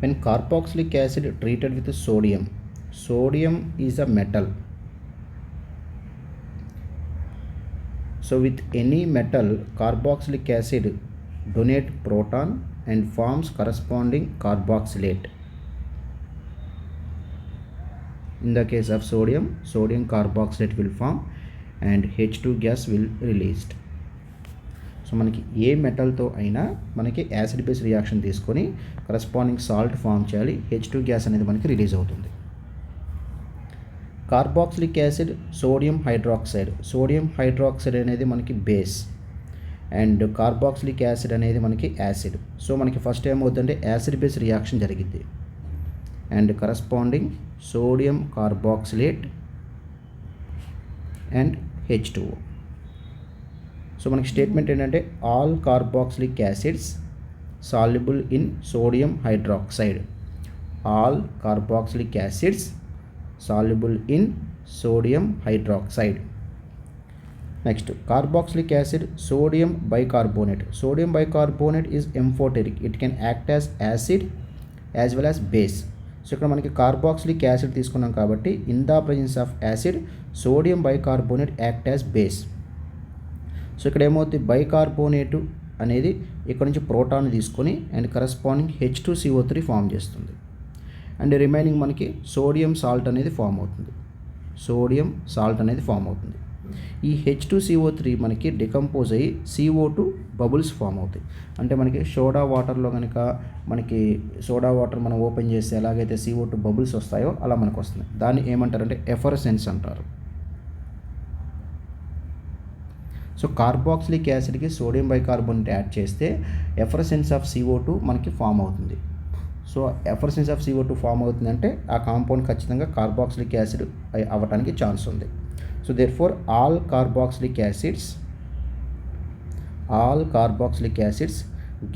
When carboxylic acid treated with sodium, sodium is a metal. So with any metal, carboxylic acid donate proton and forms corresponding carboxylate. In the case of sodium, sodium carboxylate will form and H2 gas will released. So మనకి ఏ మెటల్తో అయినా మనకి acid base reaction తీసుకొని corresponding salt form చేయాలి, H2 gas అనేది మనకి release అవుతుంది. Carboxylic acid sodium hydroxide అనేది మనకి బేస్ అండ్ కార్బాక్సిలిక్ యాసిడ్ అనేది మనకి యాసిడ్. సో మనకి ఫస్ట్ ఏమవుతుందంటే యాసిడ్ బేస్ రియాక్షన్ జరిగింది and corresponding sodium carboxylate and H2O. So మనకి స్టేట్మెంట్ ఏంటంటే all carboxylic acids soluble in sodium hydroxide. All carboxylic acids soluble in sodium hydroxide. Next carboxylic acid sodium bicarbonate. Sodium bicarbonate is amphoteric, it can act as acid as well as base. So ఇక్కడ మనకి carboxylic acid తీసుకున్నాం కాబట్టి in the presence of acid sodium bicarbonate act as base. So ఇక్కడ ఏమవుతుంది, bicarbonate అనేది ఇక్కడ నుంచి proton తీసుకొని అండ్ కరస్పాండింగ్ H2CO3 ఫామ్ చేస్తుంది అండ్ రిమైనింగ్ మనకి సోడియం సాల్ట్ అనేది ఫామ్ అవుతుంది. ఈ H2CO3 మనకి డికంపోజ్ అయ్యి CO2 బబుల్స్ ఫామ్ అవుతాయి. అంటే మనకి సోడా వాటర్లో కనుక మనకి సోడా వాటర్ మనం ఓపెన్ చేస్తే ఎలాగైతే CO2 బబుల్స్ వస్తాయో అలా మనకు వస్తుంది. దాన్ని ఏమంటారంటే ఎఫరెసెన్స్ అంటారు. సో కార్బాక్సిలిక్ యాసిడ్కి సోడియం బైకార్బోనేట్ యాడ్ చేస్తే ఎఫరెసెన్స్ ఆఫ్ CO2 మనకి ఫామ్ అవుతుంది. సో ఎఫరెసెన్స్ ఆఫ్ CO2 ఫామ్ అవుతుందంటే ఆ కాంపౌండ్ ఖచ్చితంగా కార్బాక్సిలిక్ యాసిడ్ అవ్వడానికి ఛాన్స్ ఉంది. So therefore all carboxylic acids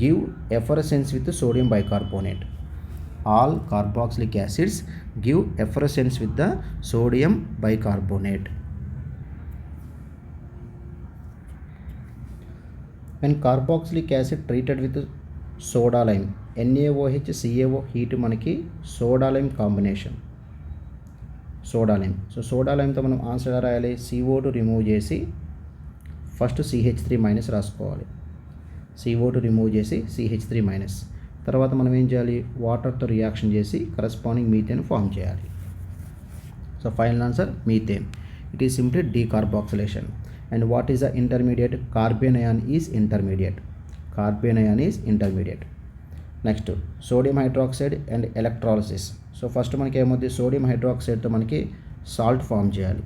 give effervescence with sodium bicarbonate. All carboxylic acids give effervescence with the sodium bicarbonate. When carboxylic acid treated with soda lime, NaOH CaO heat మనకి soda lime combination. So soda లైమ్తో మనం answer రాయాలి, CO2 remove చేసి first CH3- రాసుకోవాలి. CO2 remove చేసి CH3-, తర్వాత మనం ఏం చేయాలి, వాటర్తో రియాక్షన్ చేసి కరస్పాండింగ్ మీథేన్ ఫామ్ చేయాలి. So final answer methane. It is simply decarboxylation. And what is the intermediate? Carbon ion is intermediate. Next, sodium hydroxide and electrolysis. So first మనకి ఏమవుతుంది, సోడియం హైడ్రాక్సైడ్తో మనకి సాల్ట్ ఫామ్ చేయాలి.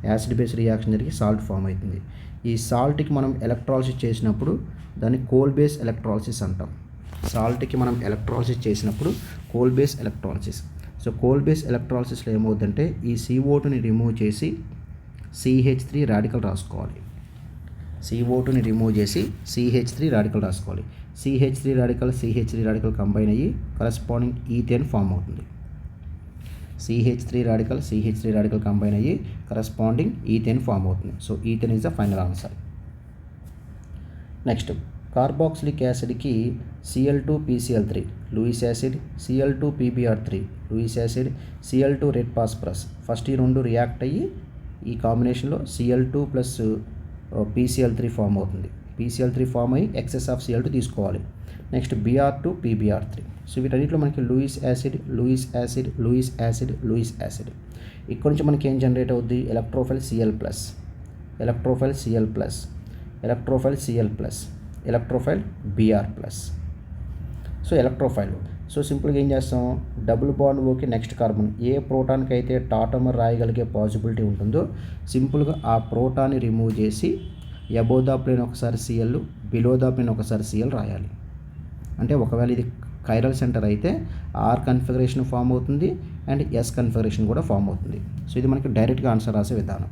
Acid base reaction జరిగి salt form అవుతుంది. ఈ సాల్ట్కి మనం electrolysis చేసినప్పుడు దాన్ని కోల్ బేస్ ఎలక్ట్రాలిసిస్ అంటాం. సాల్ట్కి మనం ఎలక్ట్రాలిసిస్ చేసినప్పుడు Kolbe's electrolysis. So Kolbe's ఎలక్ట్రాలిసిస్లో ఏమవుతుందంటే ఈ CO2ని రిమూవ్ చేసి CH3 రాడికల్ రాసుకోవాలి. CO2ని రిమూవ్ చేసి CH3 రాడికల్ రాసుకోవాలి. CH3 రాడికల్ కంబైన్ అయ్యి కరస్పాండింగ్ ఈథేన్ ఫామ్ అవుతుంది. CH3 రాడికల్ కంబైన్ అయ్యి కరస్పాండింగ్ ఈథేన్ ఫామ్ అవుతుంది. So ethane is the final answer. Next carboxylic యాసిడ్కి Cl2PCl3 Lewis acid, Cl2PbR3 Lewis acid, Cl2 red phosphorus. First ఈ రెండు react అయ్యి ఈ కాంబినేషన్లో Cl2 ప్లస్ PCl3 ఫామ్ అవుతుంది. PCl3 ఫామ్ అయ్యి ఎక్సెస్ ఆఫ్ Cl2 తీసుకోవాలి. Next Br2 PbR3. సో వీటన్నిటిలో మనకి లూయిస్ యాసిడ్. ఇక్కడ నుంచి మనకి ఏం జనరేట్ అవుద్ది, electrophile Cl+, electrophile Br+. So electrophile. So సింపుల్గా ఏం చేస్తాం, double bond okay next carbon ఏ ప్రోటాన్కి అయితే టాటమర్ రాయగలిగే పాసిబిలిటీ ఉంటుందో సింపుల్గా ఆ ప్రోటాన్ని రిమూవ్ చేసి అబో ద ప్లేన్ ఒకసారి Cl, బిలో ద ప్లేన్ ఒకసారి Cl రాయాలి. అంటే ఒకవేళ ఇది కైరల్ సెంటర్ అయితే ఆర్ కన్ఫిగరేషన్ ఫామ్ అవుతుంది అండ్ ఎస్ కన్ఫిగరేషన్ కూడా ఫామ్ అవుతుంది. సో ఇది మనకి డైరెక్ట్గా ఆన్సర్ రాసే విధానం.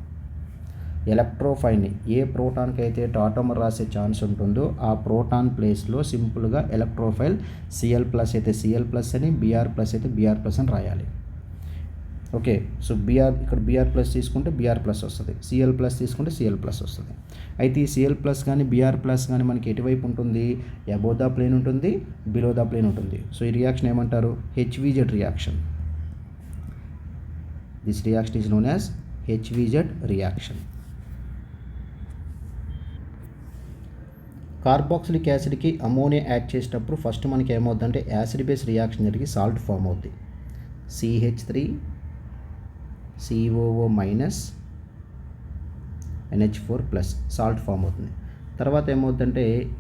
ఎలక్ట్రోఫైల్ని ఏ ప్రోటాన్కి అయితే టాటమర్ రాసే ఛాన్స్ ఉంటుందో ఆ ప్రోటాన్ ప్లేస్లో సింపుల్గా ఎలక్ట్రోఫైల్ Cl+ అయితే Cl+ అని, Br+ అయితే Br+ అని రాయాలి. ఓకే, సో ఇక్కడ Br+ తీసుకుంటే Br+ వస్తుంది, Cl+ తీసుకుంటే Cl+ వస్తుంది. అయితే ఈ Cl ప్లస్ కానీ Br ప్లస్ కానీ మనకి ఎటువైపు ఉంటుంది, అబోవ్ ద ప్లేన్ ఉంటుంది, బిలో ద ప్లేన్ ఉంటుంది. సో ఈ రియాక్షన్ ఏమంటారు, HVZ reaction. This reaction is known as HVZ reaction. Carboxylic యాసిడ్కి అమోనియా యాడ్ చేసేటప్పుడు ఫస్ట్ మనకి ఏమవుతుందంటే యాసిడ్ బేస్ రియాక్షన్ జరిగి సాల్ట్ ఫామ్ అవుద్ది. CH3 COO minus NH4 plus salt form అవుతుంది. తర్వాత ఏమవుతుందంటే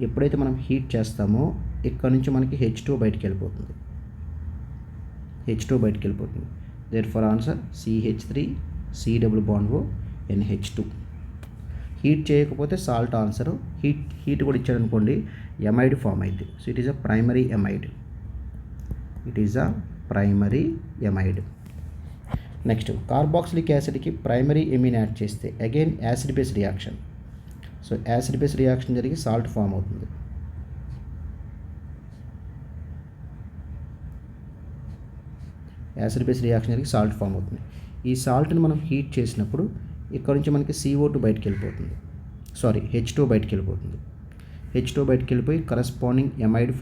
ఎప్పుడైతే మనం హీట్ చేస్తామో ఇక్కడ నుంచి మనకి H2 బయటికి వెళ్ళిపోతుంది. Therefore answer CH3 C double bond O NH2. Heat చేయకపోతే సాల్ట్ ఆన్సరు. హీట్ కూడా ఇచ్చారనుకోండి ఎమైడ్ ఫామ్ అయింది. So it is a primary amide. Next carboxylic యాసిడ్కి ప్రైమరీ ఎమిన్ యాడ్ చేస్తే again acid base reaction. So acid base reaction జరిగి salt form అవుతుంది. ఈ సాల్ట్ని మనం హీట్ చేసినప్పుడు ఇక్కడ నుంచి మనకి CO2 బయటికి వెళ్ళిపోతుంది. H2 బయటికి వెళ్ళిపోయి కరస్పాండింగ్ ఎమైడ్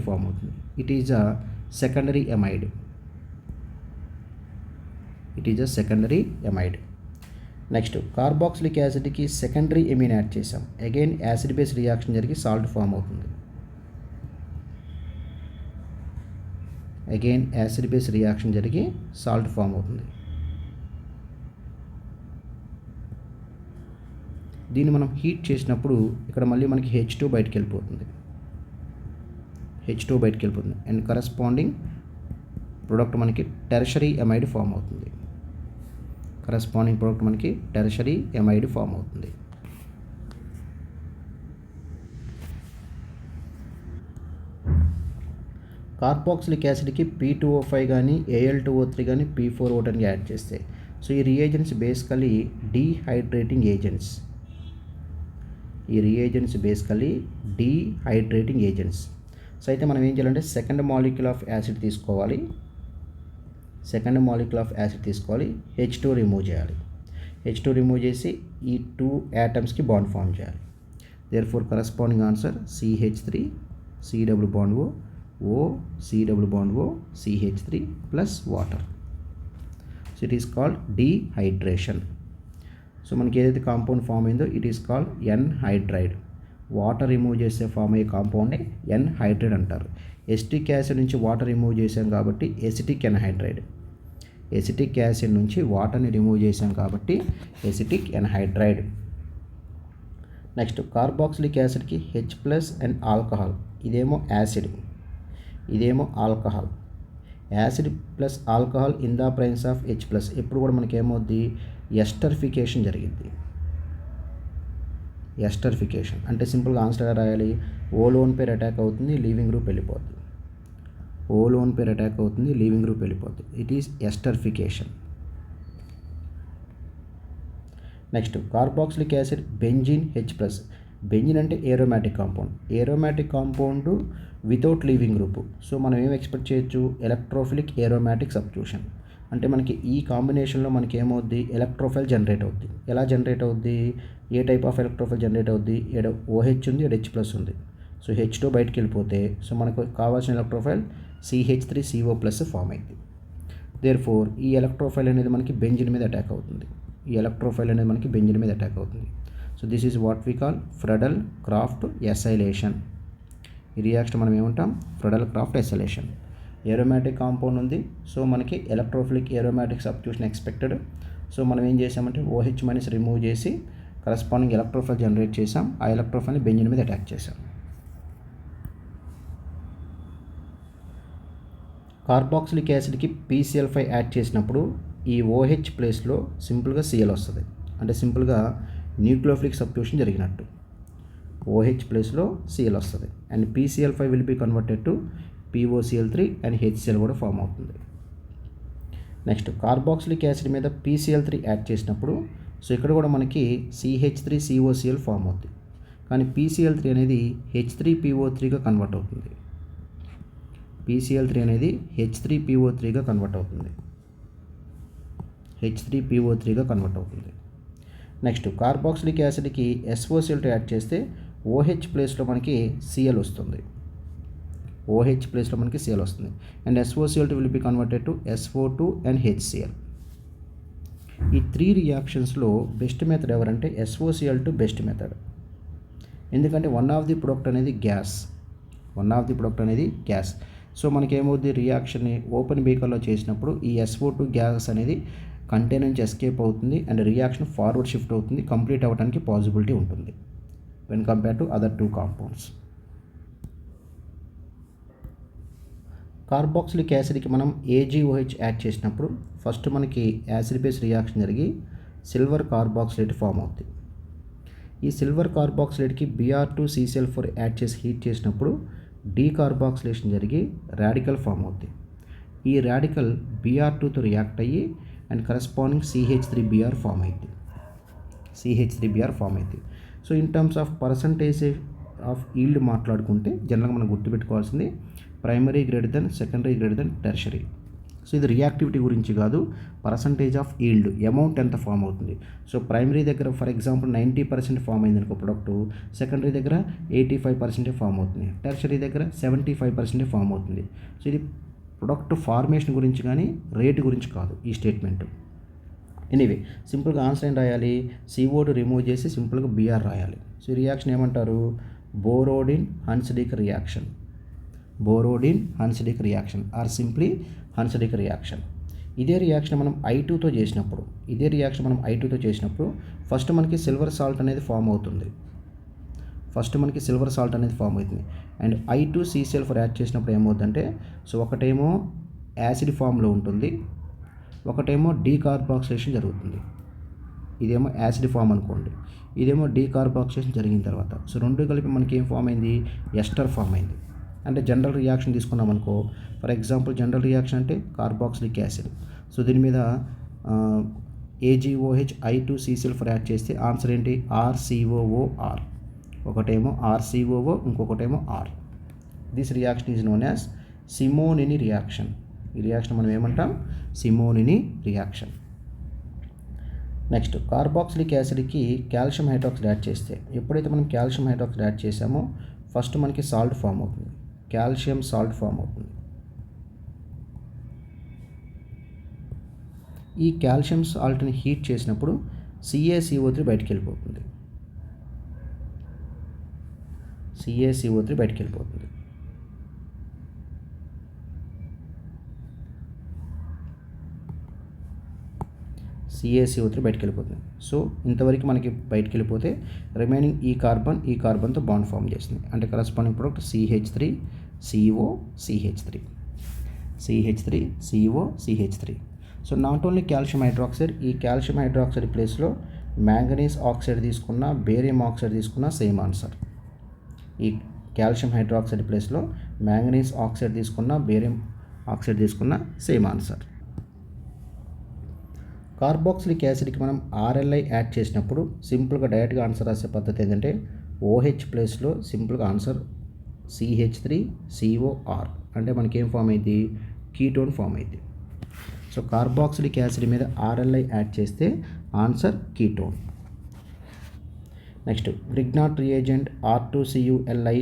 ఫామ్ అవుతుంది. It is a secondary amide. Next carboxylic యాసిడ్కి సెకండరీ ఎమిన్ యాడ్ చేసాం. అగైన్ యాసిడ్ బేస్ రియాక్షన్ జరిగి సాల్ట్ ఫామ్ అవుతుంది. దీన్ని మనం హీట్ చేసినప్పుడు ఇక్కడ మళ్ళీ మనకి H2 బయటికి వెళ్ళిపోతుంది. అండ్ కరస్పాండింగ్ ప్రోడక్ట్ మనకి టెర్షరీ ఎమైడ్ ఫామ్ అవుతుంది. కార్బాక్సిలిక్ యాసిడ్కి P2O5 కానీ Al2O3 కానీ P4O10 యాడ్ చేస్తే సో ఈ reagents basically dehydrating agents. So అయితే మనం ఏం చేయాలంటే సెకండ్ మాలిక్యూల్ ఆఫ్ యాసిడ్ తీసుకోవాలి. H2 రిమూవ్ చేసి ఈ 2 యాటమ్స్కి బాండ్ ఫామ్ చేయాలి. Therefore corresponding answer CH3 C double bond O C double bond O CH3 plus water. So it is called dehydration. So మనకి ఏదైతే కాంపౌండ్ ఫామ్ అయిందో it is called anhydride. Water remove చేసే form అయ్యే కాంపౌండ్ని anhydride అంటారు. Acetic acid నుంచి water remove చేసాం కాబట్టి ఎసిటిక్ యాసిడ్ నుంచి వాటర్ని రిమూవ్ చేసాం కాబట్టి ఎసిటిక్ ఎన్హైడ్రైడ్. నెక్స్ట్ కార్బాక్సిలిక్ యాసిడ్కి H+ అండ్ ఆల్కహాల్. ఇదేమో alcohol. Acid plus alcohol in the presence of H+. ఎప్పుడు కూడా మనకి ఏమవుద్ది, ఎస్టరిఫికేషన్ జరిగింది. అంటే సింపుల్గా ఆన్సర్ రాయాలి. O లోన్ పేర్ అటాక్ అవుతుంది, లీవింగ్ గ్రూప్ వెళ్ళిపోతుంది. It is esterification. Next carboxylic acid benzene H+. Benzene అంటే aromatic compound without leaving group. So మనం ఏం ఎక్స్పెక్ట్ చేయొచ్చు, ఎలక్ట్రోఫిలిక్ ఏరోమాటిక్ సబ్స్టిట్యూషన్. అంటే మనకి ఈ కాంబినేషన్లో మనకి ఏమవుద్ది, ఎలక్ట్రోఫైల్ జనరేట్ అవుద్ది. ఎలా జనరేట్ అవుద్ది, ఏ టైప్ ఆఫ్ ఎలక్ట్రోఫైల్ జనరేట్ అవుద్ది, ఏడ OH ఉంది, ఏడ H+ ఉంది. సో H2 బయటికి వెళ్ళిపోతే సో మనకు కావాల్సిన ఎలక్ట్రోఫైల్ CH3CO+ ఫామ్ అయింది. దేర్ఫోర్ ఈ ఎలక్ట్రోఫైల్ అనేది మనకి బెంజిన్ మీద అటాక్ అవుతుంది. So this is what we call Friedel Crafts acylation. ఈ రియాక్షన్ మనం ఏమంటాం, ఫ్రెడల్-క్రాఫ్ట్ ఎసైలేషన్. ఏరోమాటిక్ కాంపౌండ్ ఉంది, సో మనకి electrophilic aromatic substitution expected. So మనం ఏం చేసామంటే OH- రిమూవ్ చేసి కరస్పాండింగ్ ఎలక్ట్రోఫైల్ జనరేట్ చేసాం. ఆ ఎలక్ట్రోఫైల్ని బెంజిన్ మీద అటాక్ చేసాం. కార్బాక్సిలిక్ యాసిడ్కి PCl5 యాడ్ చేసినప్పుడు ఈ OH ప్లేస్లో సింపుల్గా Cl వస్తుంది. అంటే సింపుల్గా న్యూక్లియోఫిలిక్ సబ్స్టిట్యూషన్ జరిగినట్టు. OH ప్లేస్లో Cl వస్తుంది and PCl5 will be converted to POCl3 and HCl కూడా ఫామ్ అవుతుంది. నెక్స్ట్ కార్బాక్సిలిక్ యాసిడ్ మీద PCl3 యాడ్ చేసినప్పుడు సో ఇక్కడ కూడా మనకి CH3COCl ఫామ్ అవుతుంది. కానీ PCl3 అనేది H3PO3గా కన్వర్ట్ అవుతుంది. H3PO3గా కన్వర్ట్ అవుతుంది. నెక్స్ట్ కార్బాక్సిలిక్ యాసిడ్కి SOCl యాడ్ చేస్తే OH ప్లేస్లో మనకి Cl వస్తుంది. OH ప్లేస్లో మనకి Cl వస్తుంది. And SOCl will be converted to SO2 and HCl. ఈ 3 రియాక్షన్స్లో బెస్ట్ మెథడ్ ఎవరంటే SOCl బెస్ట్ మెథడ్. ఎందుకంటే వన్ ఆఫ్ ది ప్రొడక్ట్ అనేది గ్యాస్. సో మనకేమవుద్ది, రియాక్షన్ని ఓపెన్ బీకర్లో చేసినప్పుడు ఈ SO2 గ్యాస్ అనేది కంటైనర్ నుంచి ఎస్కేప్ అవుతుంది అండ్ రియాక్షన్ ఫార్వర్డ్ షిఫ్ట్ అవుతుంది, కంప్లీట్ అవ్వడానికి పాసిబిలిటీ ఉంటుంది when compare to other 2 compounds. Carboxylic యాసిడ్కి మనం AgOH యాడ్ చేసినప్పుడు ఫస్ట్ మనకి యాసిడ్ బేస్ రియాక్షన్ జరిగి సిల్వర్ కార్బాక్సిలేట్ ఫామ్ అవుతుంది. ఈ సిల్వర్ కార్బాక్సిలేట్కి Br2CCl4 యాడ్ చేసి హీట్ చేసినప్పుడు డీకార్బాక్సిలేషన్ జరిగి రాడికల్ ఫామ్ అవుతుంది. ఈ రాడికల్ Br2తో రియాక్ట్ అయ్యి అండ్ కరస్పాండింగ్ CH3Br ఫామ్ అవుతుంది. So in terms of percentage of yield మాట్లాడుకుంటే జనరల్గా మనం గుర్తుపెట్టుకోవాల్సింది primary greater than, secondary greater than, tertiary. So ఇది రియాక్టివిటీ గురించి కాదు, పర్సంటేజ్ ఆఫ్ ఈల్డ్, అమౌంట్ ఎంత ఫామ్ అవుతుంది. సో ప్రైమరీ దగ్గర ఫర్ ఎగ్జాంపుల్ 90% ఫామ్ అయింది అనుకో ప్రొడక్టు, సెకండరీ దగ్గర 85% ఫామ్ అవుతుంది, టెర్షరీ దగ్గర 75% ఫామ్ అవుతుంది. సో ఇది ప్రొడక్ట్ ఫార్మేషన్ గురించి కానీ రేటు గురించి కాదు ఈ స్టేట్మెంట్. ఎనీవే సింపుల్గా ఆన్సర్ ఏం రాయాలి, CO2 రిమూవ్ చేసి సింపుల్గా Br రాయాలి. సో ఈ రియాక్షన్ ఏమంటారు, Borodin Hunsdiecker reaction or simply Hunsdiecker reaction. ఇదే రియాక్షన్ మనం I2తో చేసినప్పుడు ఫస్ట్ మనకి సిల్వర్ సాల్ట్ అనేది ఫామ్ అవుతుంది. అండ్ I2CCl4 యాడ్ చేసినప్పుడు ఏమవుతుందంటే, సో ఒకటేమో యాసిడ్ ఫామ్లో ఉంటుంది, ఒకటేమో డీకార్బాక్సిలేషన్ జరుగుతుంది. ఇదేమో యాసిడ్ ఫామ్ అనుకోండి, ఇదేమో డీకార్బాక్సిలేషన్ జరిగిన తర్వాత సో రెండు కలిపి మనకి ఏం ఫామ్ అయింది, ఎస్టర్ ఫామ్ అయింది. అంటే జనరల్ రియాక్షన్ తీసుకున్నాం అనుకో, ఫర్ ఎగ్జాంపుల్ జనరల్ రియాక్షన్ అంటే కార్బాక్సిలిక్ యాసిడ్. సో దీని మీద AgOH I2CCl4 యాడ్ చేస్తే ఆన్సర్ ఏంటి, RCOOR. ఒకటేమో RCOO, ఇంకొకటేమో R. This reaction is known as Simonini reaction. ఈ రియాక్షన్ మనం ఏమంటాం, సిమోనిని రియాక్షన్. నెక్స్ట్ కార్బాక్సిలిక్ యాసిడ్కి కాల్షియం హైడ్రాక్సైడ్ యాడ్ చేస్తే, ఎప్పుడైతే మనం కాల్షియం హైడ్రాక్సైడ్ యాడ్ చేసామో ఫస్ట్ మనకి సాల్ట్ ఫామ్ అవుతుంది, కాల్షియం సాల్ట్ ఫామ్ అవుతుంది. ఈ కాల్షియం సాల్ట్ని హీట్ చేసినప్పుడు CaCO3 బయటికి వెళ్ళిపోతుంది. CaCO3 బయటికి వెళ్ళిపోతుంది. సో ఇంతవరకు మనకి బయటికి వెళ్ళిపోతే రిమైనింగ్ ఈ కార్బన్తో బాండ్ ఫామ్ చేస్తుంది. అంటే corresponding product CH3CO CH3. So not only calcium hydroxide, ఈ కాల్షియం హైడ్రాక్సైడ్ ప్లేస్లో మ్యాంగనీస్ ఆక్సైడ్ తీసుకున్నా, బేరియం ఆక్సైడ్ తీసుకున్నా సేమ్ ఆన్సర్. ఈ కాల్షియం హైడ్రాక్సైడ్ ప్లేస్లో మ్యాంగనీస్ ఆక్సైడ్ తీసుకున్నా, బేరియం ఆక్సైడ్ తీసుకున్నా సేమ్ ఆన్సర్. కార్బాక్సిలిక్ యాసిడ్కి మనం RLI యాడ్ చేసినప్పుడు సింపుల్గా డైరెక్ట్గా ఆన్సర్ రాసే పద్ధతి ఏంటంటే OH ప్లేస్లో సింపుల్గా ఆన్సర్ CH3COR. అంటే మనకి ఏం ఫామ్ అయింది, కీటోన్ ఫామ్ అయింది. సో కార్బాక్సిలిక్ యాసిడ్ మీద RLI యాడ్ చేస్తే answer ketone. Next Grignard reagent R2CuLi,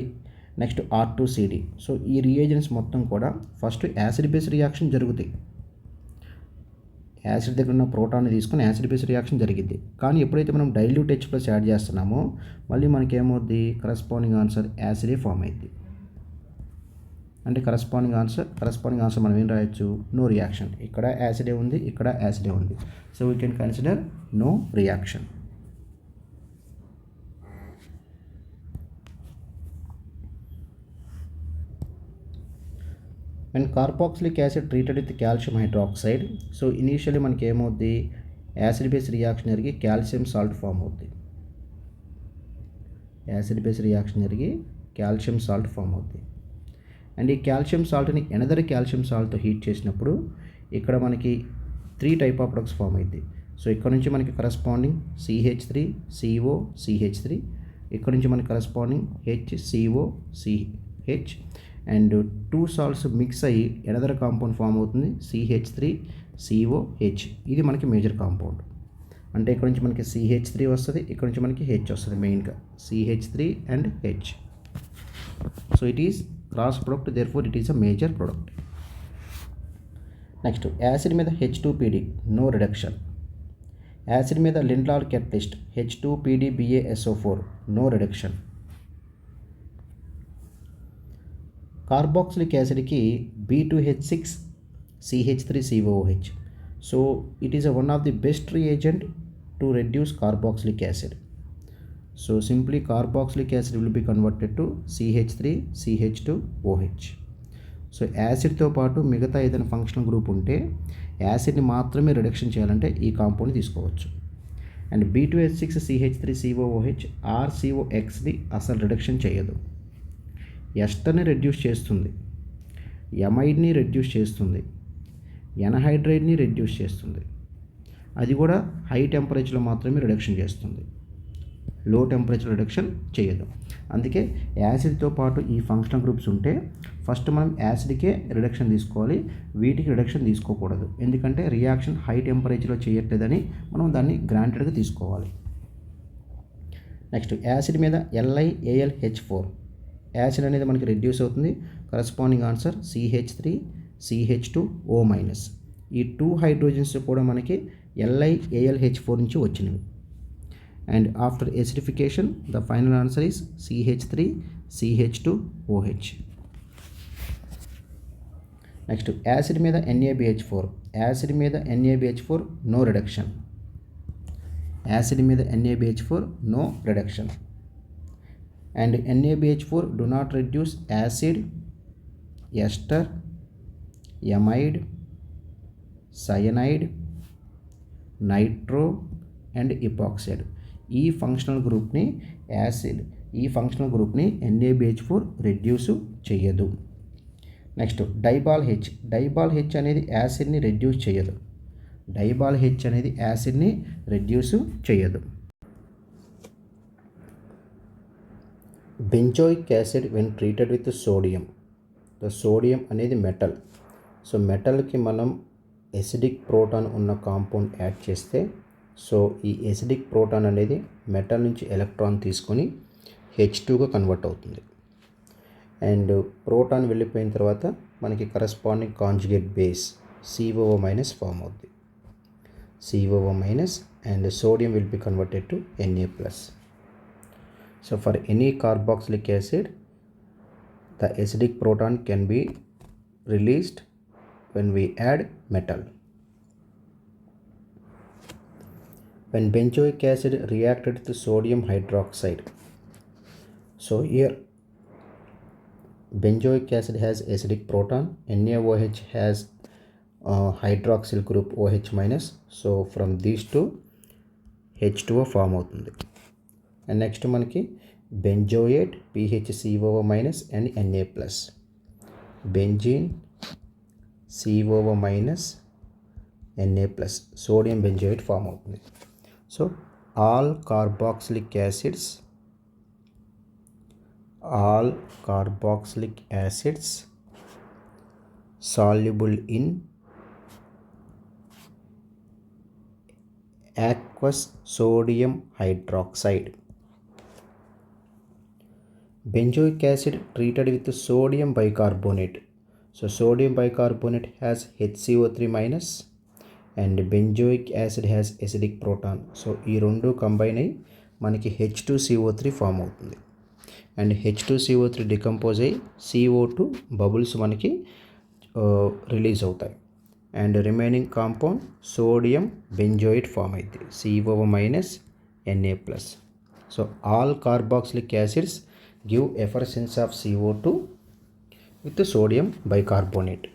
next R2CD. So ఈ రియేజెంట్స్ మొత్తం కూడా ఫస్ట్ యాసిడ్ బేస్ రియాక్షన్ జరుగుతాయి. యాసిడ్ దగ్గర ఉన్న ప్రోటాన్ని తీసుకుని యాసిడ్ బేస్ రియాక్షన్ జరిగింది. కానీ ఎప్పుడైతే మనం డైల్యూట్ H+ యాడ్ చేస్తున్నామో మళ్ళీ మనకి ఏమవుద్ది, కరస్పాండింగ్ ఆన్సర్ యాసిడే ఫామ్ అయింది. అంటే కరస్పాండింగ్ ఆన్సర్ మనం ఏం రాయొచ్చు, నో రియాక్షన్. ఇక్కడ యాసిడే ఉంది, ఇక్కడ యాసిడే ఉంది. So we can consider no reaction. And carboxylic acid treated with calcium hydroxide. So initially మనకి ఏమవుద్ది, యాసిడ్ బేస్ రియాక్షన్ జరిగి కాల్షియం సాల్ట్ ఫామ్ అవుద్ది. అండ్ ఈ కాల్షియం సాల్ట్ని ఎనదర్ కాల్షియం సాల్ట్తో హీట్ చేసినప్పుడు ఇక్కడ మనకి 3 టైప్ ఆఫ్ ప్రొడక్ట్స్ ఫామ్ అవుతాయి. సో ఇక్కడ నుంచి మనకి కరస్పాండింగ్ CH3COCH3, ఇక్కడ నుంచి మనకి corresponding HCOCH, and 2 salts mix అయ్యి ఎనదర్ కాంపౌండ్ ఫామ్ అవుతుంది CH3 COH. ఇది మనకి మేజర్ కాంపౌండ్. అంటే ఇక్కడ నుంచి మనకి CH3 వస్తుంది, ఇక్కడ నుంచి మనకి H వస్తుంది మెయిన్గా. CH3 and H. So it is cross product, therefore it is a major product. Next acid మీద H2PD నో రిడక్షన్. యాసిడ్ మీద Lindlar catalyst H2PDBaSO4 no reduction. Carboxylic యాసిడ్కి B2H6CH3COOH. So it is one of the best reagent to reduce carboxylic acid. So simply carboxylic acid will be converted to CH3CH2OH. సో యాసిడ్తో పాటు మిగతా ఏదైనా functional group ఉంటే యాసిడ్ని మాత్రమే reduction చేయాలంటే ఈ కాంపౌండ్ తీసుకోవచ్చు. అండ్ B2H6CH3COOH RCOXని అసలు రిడక్షన్ చేయదు. ఎస్టర్ని రెడ్యూస్ చేస్తుంది, ఎమైడ్ని రెడ్యూస్ చేస్తుంది, ఎనహైడ్రైడ్ని రెడ్యూస్ చేస్తుంది. అది కూడా హై టెంపరేచర్లో మాత్రమే రిడక్షన్ చేస్తుంది, లో టెంపరేచర్ రిడక్షన్ చేయదు. అందుకే యాసిడ్తో పాటు ఈ ఫంక్షనల్ గ్రూప్స్ ఉంటే ఫస్ట్ మనం యాసిడ్కే రిడక్షన్ తీసుకోవాలి, వీటికి రిడక్షన్ తీసుకోకూడదు. ఎందుకంటే రియాక్షన్ హై టెంపరేచర్లో చేయట్లేదని మనం దాన్ని గ్రాంటెడ్గా తీసుకోవాలి. నెక్స్ట్ యాసిడ్ మీద LiAlH4. యాసిడ్ అనేది మనకి రెడ్యూస్ అవుతుంది. Corresponding answer CH3CH2O-. ఈ 2 హైడ్రోజన్స్ కూడా మనకి LiAlH4 నుంచి వచ్చినవి. And after acidification the final answer is CH3CH2OH. Next acid మీద NaBH4. యాసిడ్ మీద NaBH4 నో రిడక్షన్. యాసిడ్ మీద NaBH4 no reduction. And NaBH4 do not reduce acid, ester, amide, cyanide, nitro and epoxide. ఈ functional గ్రూప్ని NaBH4 reduce చేయదు. Next DIBAL H అనేది యాసిడ్ని reduce చేయదు. Benzoic acid when treated with sodium. The sodium అనేది metal. So మెటల్కి మనం acidic proton ఉన్న కాంపౌండ్ యాడ్ చేస్తే సో ఈ ఎసిడిక్ ప్రోటాన్ అనేది మెటల్ నుంచి ఎలక్ట్రాన్ తీసుకొని H2గా కన్వర్ట్ అవుతుంది. అండ్ ప్రోటాన్ వెళ్ళిపోయిన తర్వాత మనకి corresponding conjugate base COO- form అవుతుంది. COO- and sodium will be converted to Na+. So for any carboxylic acid, the acidic proton can be released when we add metal. When benzoic acid reacted with sodium hydroxide, so here benzoic acid has acidic proton, NaOH has hydroxyl group OH-. So from these two H2O form అవుతుంది. And next మనకి benzoate PHCOO- and Na+. Benzene COO- Na+, sodium benzoate form అవుతుంది. So all carboxylic acids soluble in aqueous sodium hydroxide. Benzoic acid treated with sodium bicarbonate. So sodium bicarbonate has HCO3- and benzoic acid has acidic proton. So ఈ రెండు combine అయ్యి మనకి H2CO3 form అవుతుంది. And H2CO3 decompose అయ్యి CO2 bubbles మనకి release అవుతాయి. And remaining compound sodium benzoate form అవుతుంది, COO- Na+. So all carboxylic acids give effervescence of CO2 with sodium bicarbonate.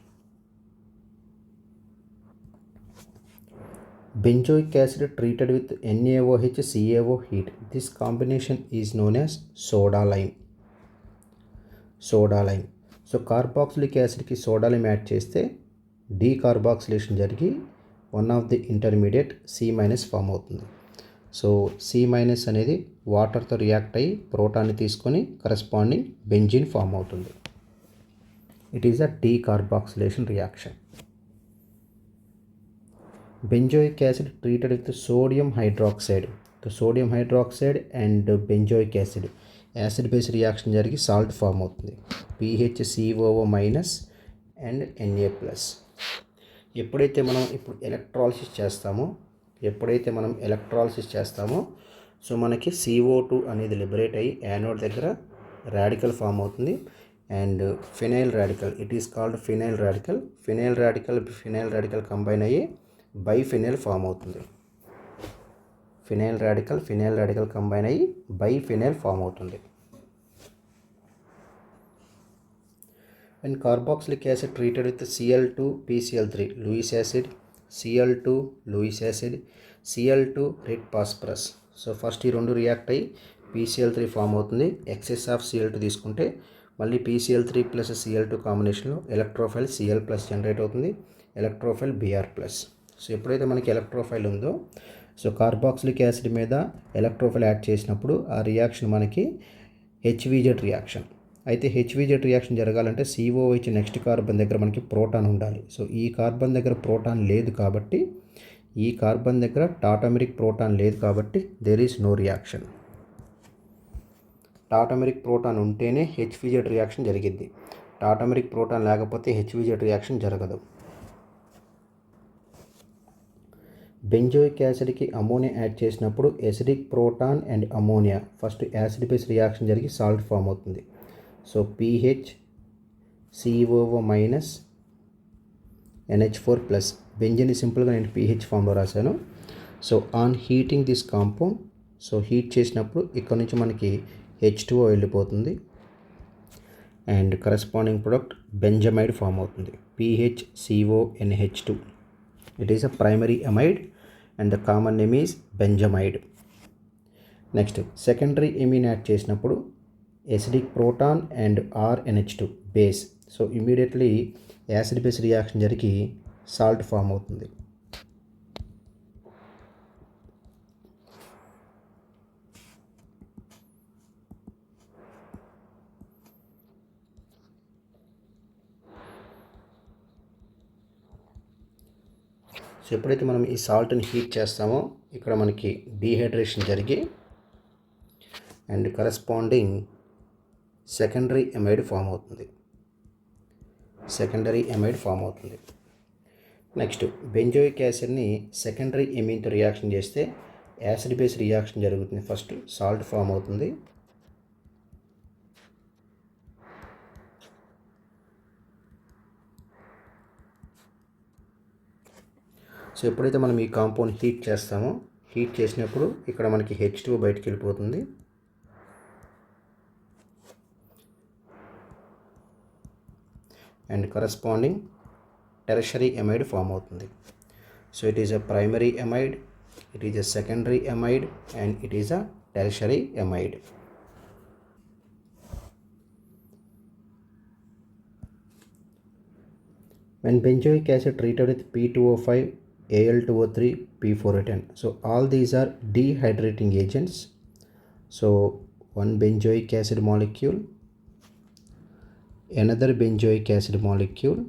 Benzoic acid treated with NaOH CaO heat. This combination is known as soda lime. So carboxylic యాసిడ్కి soda lime add చేస్తే decarboxylation జరిగి one of the intermediate C- form అవుతుంది. So C- అనేది వాటర్తో react అయ్యి ప్రోటాన్ని తీసుకొని corresponding benzene form అవుతుంది. It is a decarboxylation reaction. benzoic acid treated with sodium hydroxide. The sodium hydroxide and benzoic acid acid base reaction జరిగి salt form అవుతుంది. PHCOO- and Na+. ఎప్పుడైతే మనం ఇప్పుడు ఎలక్ట్రాలిసిస్ చేస్తామో సో మనకి CO2 అనేది liberate అయ్యి యానోడ్ దగ్గర రాడికల్ ఫామ్ అవుతుంది. And phenyl radical, it is called phenyl radical combine అయ్యి బైఫినైల్ ఫామ్ అవుతుంది. ఫినైల్ రాడికల్ కంబైన్ అయ్యి బైఫినైల్ ఫామ్ అవుతుంది. When carboxylic acid treated with Cl2 PCl3 Lewis acid, Cl2 Lewis acid, Cl2 red phosphorus. So first ఈ రెండు react అయ్యి PCl3 form అవుతుంది. Excess of Cl2 తీసుకుంటే మళ్ళీ PCl3 ప్లస్ Cl2 కాంబినేషన్లో electrophile Cl+ generate అవుతుంది, electrophile Br+. So ఎప్పుడైతే మనకి ఎలక్ట్రోఫైల్ ఉందో సో కార్బాక్సిలిక్ యాసిడ్ మీద ఎలక్ట్రోఫైల్ యాడ్ చేసినప్పుడు ఆ రియాక్షన్ మనకి HVZ రియాక్షన్. అయితే HVZ రియాక్షన్ జరగాలంటే COH నెక్స్ట్ కార్బన్ దగ్గర మనకి ప్రోటాన్ ఉండాలి. సో ఈ కార్బన్ దగ్గర ప్రోటాన్ లేదు కాబట్టి, ఈ కార్బన్ దగ్గర టాటమెరిక్ ప్రోటాన్ లేదు కాబట్టి there is no reaction. Tautomeric proton ఉంటేనే HVZ రియాక్షన్ జరిగిద్ది. టాటమెరిక్ ప్రోటాన్ లేకపోతే HVZ రియాక్షన్ జరగదు. బెంజోయిక్ యాసిడ్కి అమోనియా యాడ్ చేసినప్పుడు acidic proton and ammonia first acid base reaction జరిగి సాల్ట్ ఫామ్ అవుతుంది. So PHCOO- NH4+. బెంజిన్ సింపుల్గా నేను PH ఫామ్లో రాశాను. So on heating this compound, so heat చేసినప్పుడు ఇక్కడ నుంచి మనకి H2O వెళ్ళిపోతుంది and corresponding product benzamide form అవుతుంది. PHCONH2. It is a primary amide and the common name is benzamide. Next secondary amine add చేసినప్పుడు acidic proton and RNH2 base. So immediately acid base reaction జరిగి salt form అవుతుంది. So ఎప్పుడైతే మనం ఈ సాల్ట్ని heat చేస్తామో ఇక్కడ మనకి డీహైడ్రేషన్ జరిగి and corresponding secondary amide form అవుతుంది. నెక్స్ట్ బెంజోయిక్ యాసిడ్ని సెకండరీ ఎమీన్తో రియాక్షన్ చేస్తే యాసిడ్ బేస్ రియాక్షన్ జరుగుతుంది. ఫస్ట్ సాల్ట్ ఫామ్ అవుతుంది. సో ఎప్పుడైతే మనం ఈ కాంపౌండ్ హీట్ చేసినప్పుడు ఇక్కడ మనకి H2O బయటికి వెళ్ళిపోతుంది. And corresponding tertiary amide form అవుతుంది. So it is a primary amide, it is a secondary amide and it is a tertiary amide. When benzoic acid treated with P2O5, Al2O3, P4O10. So all these are dehydrating agents. So one benzoic acid molecule, another benzoic acid molecule.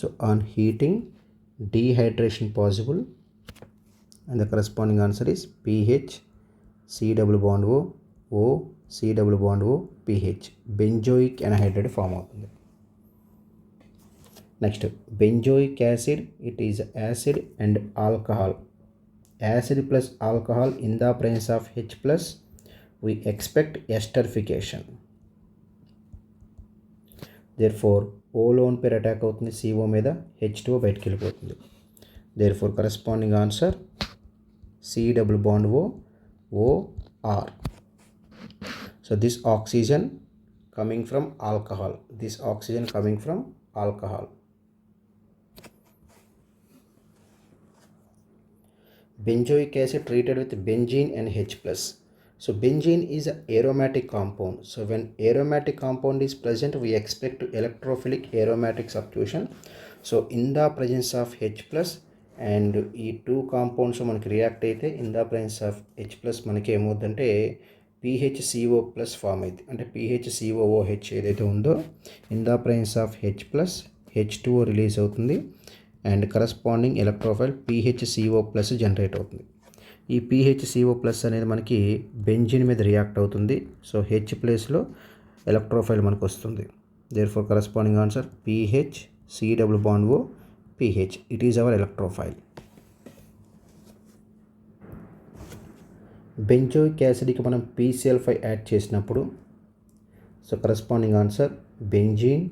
So on heating, dehydration possible, and the corresponding answer is PH, C double bond O, O, C double bond O, PH. Benzoic anhydride form అవుతుంది. Next benzoic acid, it is acid and alcohol. Acid plus alcohol in the presence of H+, we expect esterification. therefore O loan పేరు attack అవుతుంది CO మీద, H2O బయటికి వెళ్ళిపోతుంది. therefore corresponding answer C double bond O, OR. so this oxygen coming from alcohol. Benzoic acid treated with benzene and H+. So benzene is an aromatic compound. So when aromatic compound is present, we expect electrophilic aromatic substitution. So in the presence of H+ and ఈ two compounds మనకి react అయితే in the presence of H+ మనకి ఏమవుతుందంటే PHCO+ form అయింది. అంటే PHCOOH ఏదైతే ఉందో in the presence of H+, H2O release అవుతుంది and corresponding electrophile PHCO plus generate అవుతుంది. ఈ PHCO ప్లస్ అనేది మనకి బెంజిన్ మీద రియాక్ట్ అవుతుంది. సో H ప్లేస్లో ఎలక్ట్రోఫైల్ మనకు వస్తుంది. Therefore corresponding answer PHCO PH. It is our electrophile. Benzoic యాసిడ్కి మనం PCl5 యాడ్ చేసినప్పుడు so corresponding answer benzene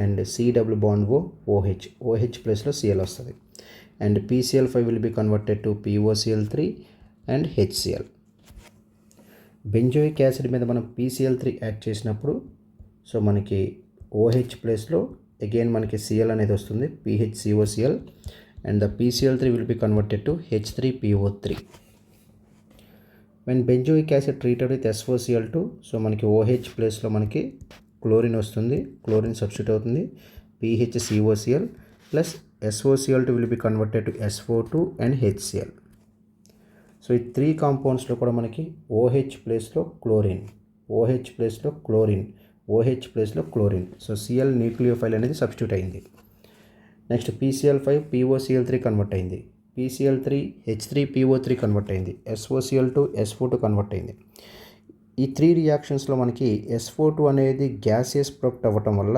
and COOH ప్లేస్లో Cl వస్తుంది. And PCl5 will be converted to POCl3 and HCl. Benzoic acid మీద మనం PCl3 add చేసినప్పుడు so మనకి OH ప్లేస్లో అగైన్ మనకి Cl అనేది వస్తుంది, PHCOCl, and the PCl3 will be converted to H3PO3. When benzoic acid treated with SOCl2 so మనకి OH ప్లేస్లో మనకి క్లోరిన్ వస్తుంది, క్లోరిన్ సబ్స్టిట్యూట్ అవుతుంది, PHCOCl plus SOCl2 will be converted to SO2 and HCl. So ఈ 3 కాంపౌండ్స్లో కూడా మనకి OH ప్లేస్లో chlorine, OH ప్లేస్లో క్లోరిన్, OH ప్లేస్లో క్లోరిన్. సో Cl న్యూక్లియోఫైల్ అనేది సబ్స్టిట్యూట్ అయింది. నెక్స్ట్ PCl5 POCl3 కన్వర్ట్ అయింది, PCl3 H3PO3 కన్వర్ట్ అయింది, SOCl2 SO2 కన్వర్ట్ అయింది. ఈ 3 రియాక్షన్స్లో మనకి SO2 అనేది గ్యాసియస్ ప్రొడక్ట్ అవ్వటం వల్ల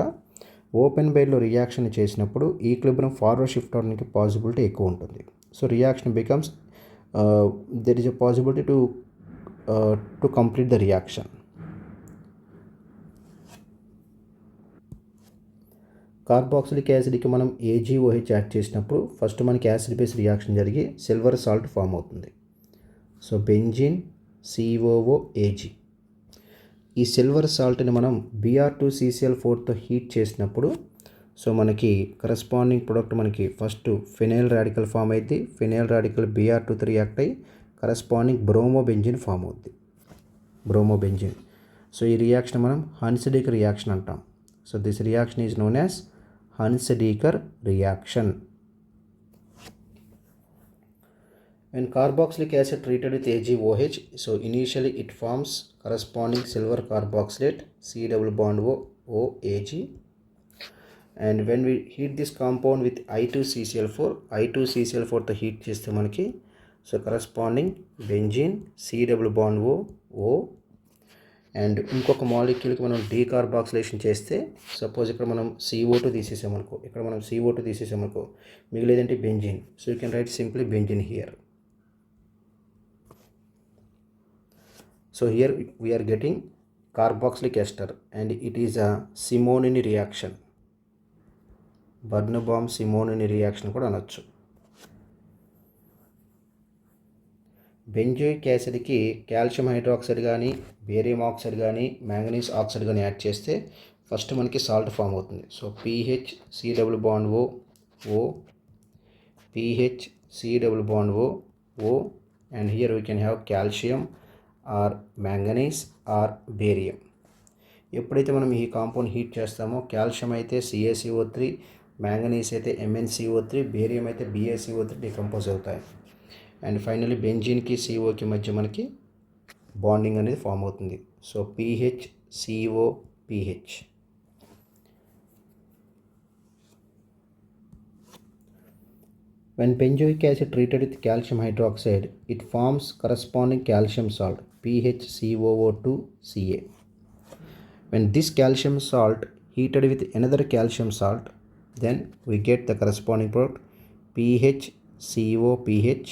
ఓపెన్ బైడ్లో రియాక్షన్ చేసినప్పుడు ఈక్విలిబ్రియం ఫార్వర్డ్ షిఫ్ట్ అవడానికి పాసిబిలిటీ ఎక్కువ ఉంటుంది. So reaction becomes there is a possibility to complete the reaction. Carboxylic యాసిడ్కి మనం AgOH యాడ్ చేసినప్పుడు ఫస్ట్ మనకి యాసిడ్ బేస్ రియాక్షన్ జరిగి సిల్వర్ సాల్ట్ ఫామ్ అవుతుంది. So benzene COOAg. ఈ సిల్వర్ సాల్ట్ని మనం Br2CCl4తో హీట్ చేసినప్పుడు సో మనకి కరస్పాండింగ్ ప్రొడక్ట్ మనకి ఫస్ట్ ఫినైల్ రాడికల్ ఫామ్ అయింది, ఫినైల్ రాడికల్ Br2తో రియాక్ట్ అయ్యి కరస్పాండింగ్ బ్రోమోబెంజిన్ ఫామ్ అవుద్ది, బ్రోమోబెంజిన్. సో ఈ రియాక్షన్ మనం హన్స్డీకర్ రియాక్షన్ అంటాం. So this reaction is known as Hunsadeker reaction. When carboxylic acid treated with AgOH, so initially it forms corresponding silver carboxylate COOAg, and when we heat this compound with I2CCl4 తో heat చేస్తే మనకి so corresponding benzene COO, and ఇంకొక మాలిక్యూల్కి మనం decarboxylation చేస్తే suppose ఇక్కడ మనం CO2 తీసేసామనుకో, ఇక్కడ మనం CO2 తీసేసామనుకో మిగిలేదంటే benzene. So you can write simply benzene here. So here we are getting carboxylic ester and it is a Simonini reaction, Birnbaum Simonini reaction కూడా అనొచ్చు. బెంజోయిక్ యాసిడ్కి కాల్షియం హైడ్రాక్సైడ్ కానీ, బేరియం ఆక్సైడ్ కానీ, మ్యాంగనీస్ ఆక్సైడ్ కానీ add చేస్తే first మనకి salt form అవుతుంది. So PHCOO, PHCOO, and here we can have calcium or manganese or barium. ఎప్పుడైతే మనం ఈ కాంపౌండ్ హీట్ చేస్తామో కాల్షియం అయితే CaCO3, మ్యాంగనీస్ అయితే MnCO3, బేరియం అయితే BaCO3 డికంపోజ్ అవుతాయి. అండ్ ఫైనల్లీ బెంజీన్కి COకి మధ్య మనకి బాండింగ్ అనేది ఫామ్ అవుతుంది. So PHCOPH. When benzoic acid treated with calcium hydroxide, it forms corresponding calcium salt PHCOO2Ca. When this calcium salt heated with another calcium salt, then we get the corresponding product PHCOPH.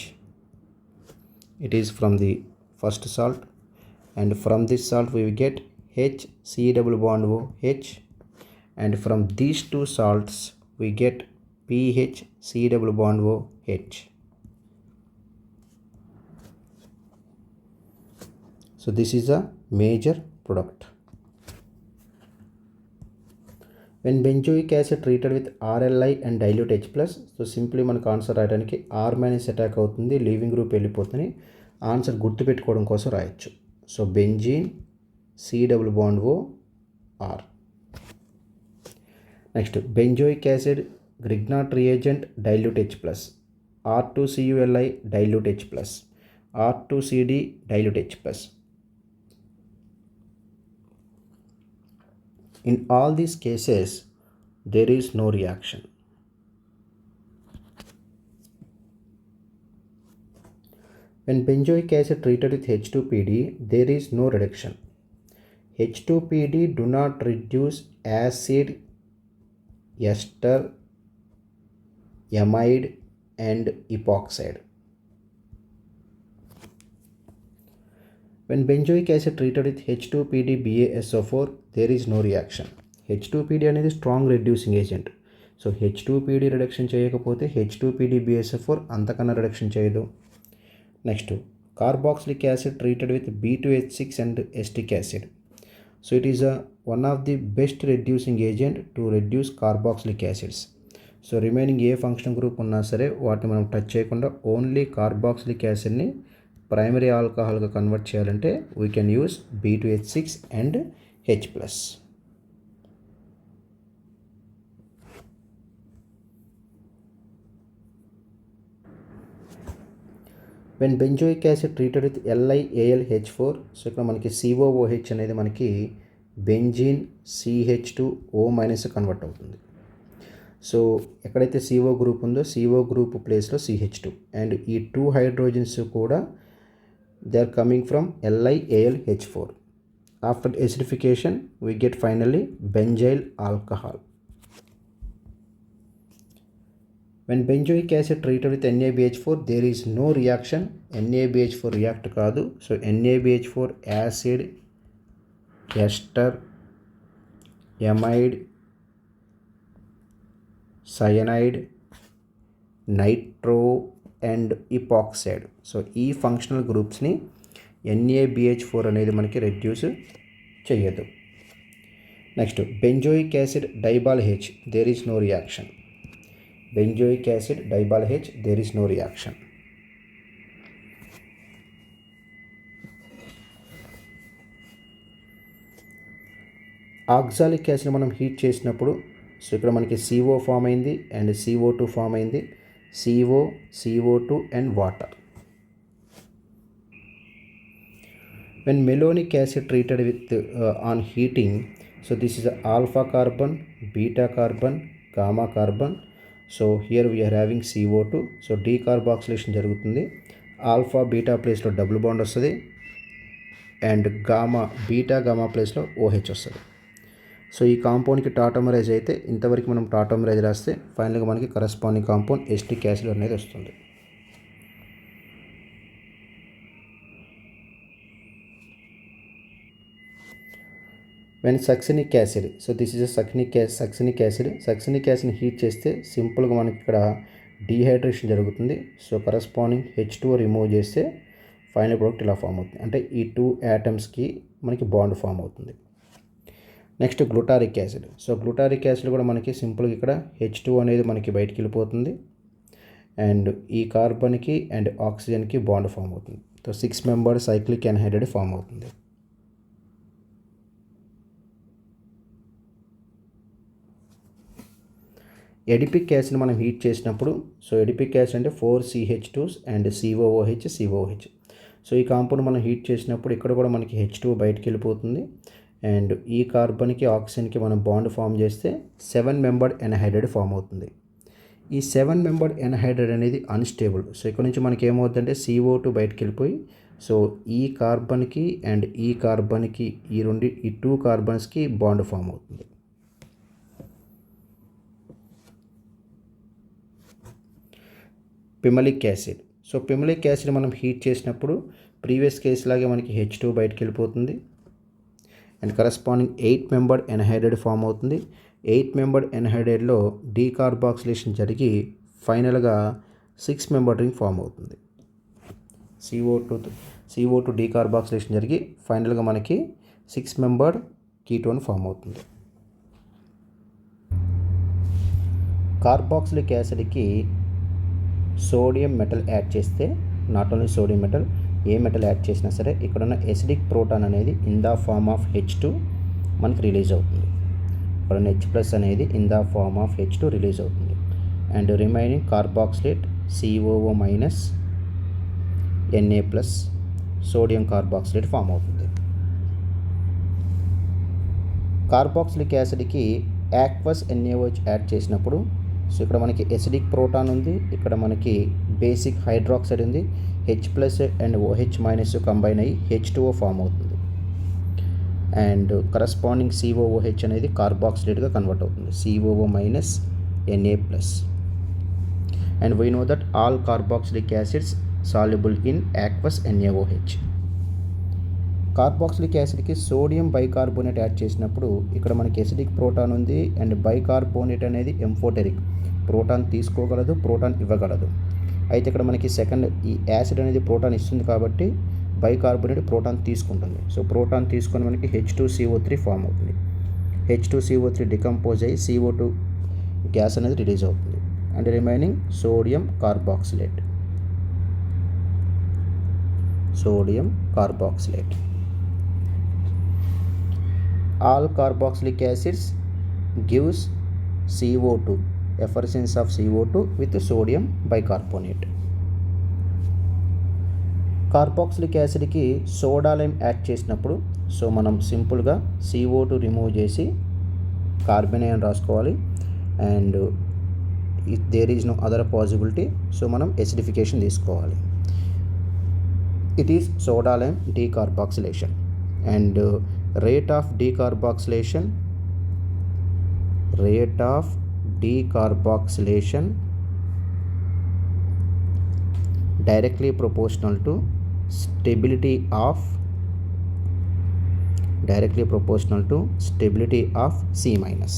It is from the first salt, and from this salt we will get HCOOH, and from these two salts we get PHCOOH. So this is a major product. When benzoic acid treated with RLI and dilute H+, so simply మనకు answer రాయడానికి R minus attack అవుతుంది, leaving group వెళ్ళిపోతుంది. Answer గుర్తుపెట్టుకోవడం కోసం రాయొచ్చు. So benzene COOR. Next benzoic acid Grignard reagent dilute H+, R2CuLi dilute H+, R2CD dilute H+. In all these cases, there is no reaction. When benzoic acid treated with H2PD, there is no reduction. H2PD do not reduce acid, ester, amide and epoxide. When benzoic acid treated with H2PD BaSO4, there is no reaction. H2PD అనేది strong reducing agent. So H2PD reduction చేయకపోతే H2PD BaSO4 అంతకన్నా reduction చేయదు. Next carboxylic acid treated with B2H6 and acetic acid. So it is one of the best reducing agent to reduce carboxylic acids. So remaining A function group ఉన్నా సరే వాటిని మనం touch చేయకుండా only carboxylic యాసిడ్ని primary ఆల్కహాల్గా convert చేయాలంటే we can use B2H6 and H+. When benzoic acid treated with LiAlH4, so ఇక్కడ మనకి COOH అనేది మనకి బెంజీన్ CH2O- కన్వర్ట్ అవుతుంది. సో ఎక్కడైతే CO గ్రూప్ ఉందో CO గ్రూప్ ప్లేస్లో CH2 అండ్ ఈ 2 హైడ్రోజన్స్ కూడా they are coming from LiAlH4. After acidification we get finally benzyl alcohol. When benzoic acid treated with NaBH4, there is no reaction. NaBH4 react కాదు. సో NaBH4 acid, ester, amide, cyanide, nitro and epoxide. So ఈ functional గ్రూప్స్ని NaBH4 అనేది మనకి reduce చేయదు. Next benzoic acid dibal H, there is no reaction. Benzoic acid dibal H, there is no reaction. Oxalic acid మనం heat చేసినప్పుడు so ఇక్కడ మనకి CO form అయింది అండ్ CO2 ఫామ్ అయింది. CO, CO2 and water. When malonic acid treated with on heating, so this is alpha carbon, beta carbon, gamma carbon. So here we are having CO2. So decarboxylation జరుగుతుంది. Alpha beta ప్లేస్లో double bond వస్తుంది and beta gamma ప్లేస్లో OH వస్తుంది. So ఈ కాంపౌండ్కి టాటోమరైజ్ అయితే ఇంతవరకు మనం టాటోమరైజ్ రాస్తే ఫైనల్గా మనకి కరస్పాండింగ్ కాంపౌండ్ ఎస్టిక్ యాసిడ్ అనేది వస్తుంది. When succinic acid, so this is succinic acid. Succinic యాసిడ్ని హీట్ చేస్తే సింపుల్గా మనకి ఇక్కడ డీహైడ్రేషన్ జరుగుతుంది. సో కరస్పాండింగ్ H2O రిమూవ్ చేస్తే ఫైనల్ ప్రోడక్ట్ ఇలా ఫామ్ అవుతుంది. అంటే ఈ 2 యాటమ్స్కి మనకి బాండ్ ఫామ్ అవుతుంది. Next glutaric acid. So glutaric acid కూడా మనకి సింపుల్గా ఇక్కడ H2O అనేది మనకి బయటికి వెళ్ళిపోతుంది అండ్ ఈ కార్బన్కి అండ్ ఆక్సిజన్కి బాండ్ ఫామ్ అవుతుంది. So 6 membered cyclic anhydride form అవుతుంది. ఎడిపిక్ యాసిడ్ మనం హీట్ చేసినప్పుడు సో ఎడిపిక్ యాసిడ్ అంటే 4 CH2s అండ్ COOH. సో ఈ కాంపౌండ్ మనం హీట్ చేసినప్పుడు ఇక్కడ కూడా మనకి H2 బయటికి వెళ్ళిపోతుంది అండ్ ఈ కార్బన్కి ఆక్సిజన్కి మనం బాండ్ ఫామ్ చేస్తే 7 మెంబర్డ్ ఎన్హైడ్రైడ్ ఫామ్ అవుతుంది. ఈ 7 మెంబర్డ్ ఎన్హైడ్రైడ్ అనేది అన్స్టేబుల్. సో ఇక్కడ నుంచి మనకి ఏమవుతుందంటే CO2 బయటికి వెళ్ళిపోయి సో ఈ కార్బన్కి అండ్ ఈ కార్బన్కి ఈ 2 కార్బన్స్కి బాండ్ ఫామ్ అవుతుంది. Pimelic acid. So pimelic acid మనం హీట్ చేసినప్పుడు ప్రీవియస్ కేసు లాగే మనకి H2 బయటికి వెళ్ళిపోతుంది and corresponding 8 membered anhydride form అవుతుంది. 8 మెంబర్డ్ ఎన్హైడ్రైడ్లో డీకార్బాక్సిలేషన్ జరిగి ఫైనల్గా 6 మెంబర్డ్ రింగ్ ఫామ్ అవుతుంది. CO2 డీకార్బాక్సిలేషన్ జరిగి ఫైనల్గా మనకి 6 మెంబర్డ్ కీటోన్ ఫామ్ అవుతుంది. కార్బాక్సిలిక్ యాసిడ్కి సోడియం మెటల్ యాడ్ చేస్తే నాట్ ఓన్లీ సోడియం మెటల్, ఏ మెటల్ యాడ్ చేసినా సరే ఇక్కడున్న ఎసిడిక్ ప్రోటాన్ అనేది in the form of H2 మనకి రిలీజ్ అవుతుంది. ఇక్కడున్న H+ అనేది in the form of H2 release అవుతుంది and remaining carboxylate COO- Na+ sodium carboxylate form అవుతుంది. కార్బాక్సిలిక్ యాసిడ్కి యాక్వస్ NaOH యాడ్ చేసినప్పుడు సో ఇక్కడ మనకి ఎసిడిక్ ప్రోటాన్ ఉంది, ఇక్కడ మనకి బేసిక్ హైడ్రాక్సైడ్ ఉంది. H plus and OH minus combine అయ్యి H2O ఫామ్ అవుతుంది. అండ్ కరస్పాండింగ్ COOH అనేది కార్బాక్సిలేట్గా కన్వర్ట్ అవుతుంది, COO minus Na plus. And we know that all carboxylic acids soluble in aqueous NaOH. Carboxylic యాసిడ్కి సోడియం బైకార్బోనేట్ యాడ్ చేసినప్పుడు ఇక్కడ మనకి acidic proton ఉంది అండ్ బైకార్బోనేట్ అనేది ఎంఫోటెరిక్, ప్రోటాన్ తీసుకోగలదు, ప్రోటాన్ ఇవ్వగలదు. అయితే ఇక్కడ మనకి సెకండ్ ఈ యాసిడ్ అనేది ప్రోటాన్ ఇస్తుంది కాబట్టి బైకార్బోనేట్ ప్రోటాన్ తీసుకుంటుంది. సో ప్రోటాన్ తీసుకొని మనకి H2CO3 ఫామ్ అవుతుంది. H2CO3 డికంపోజ్ అయ్యి CO2 గ్యాస్ అనేది రిలీజ్ అవుతుంది. And remaining sodium carboxylate. All carboxylic acids gives CO2, effervescence of CO2 with sodium bicarbonate. Carboxylic యాసిడ్కి సోడా లైమ్ యాడ్ చేసినప్పుడు సో మనం సింపుల్గా CO2 రిమూవ్ చేసి కార్బన్ అని రాసుకోవాలి. And if there is no other possibility so మనం acidification తీసుకోవాలి. It is soda lime decarboxylation. And rate of decarboxylation directly proportional to stability of C minus.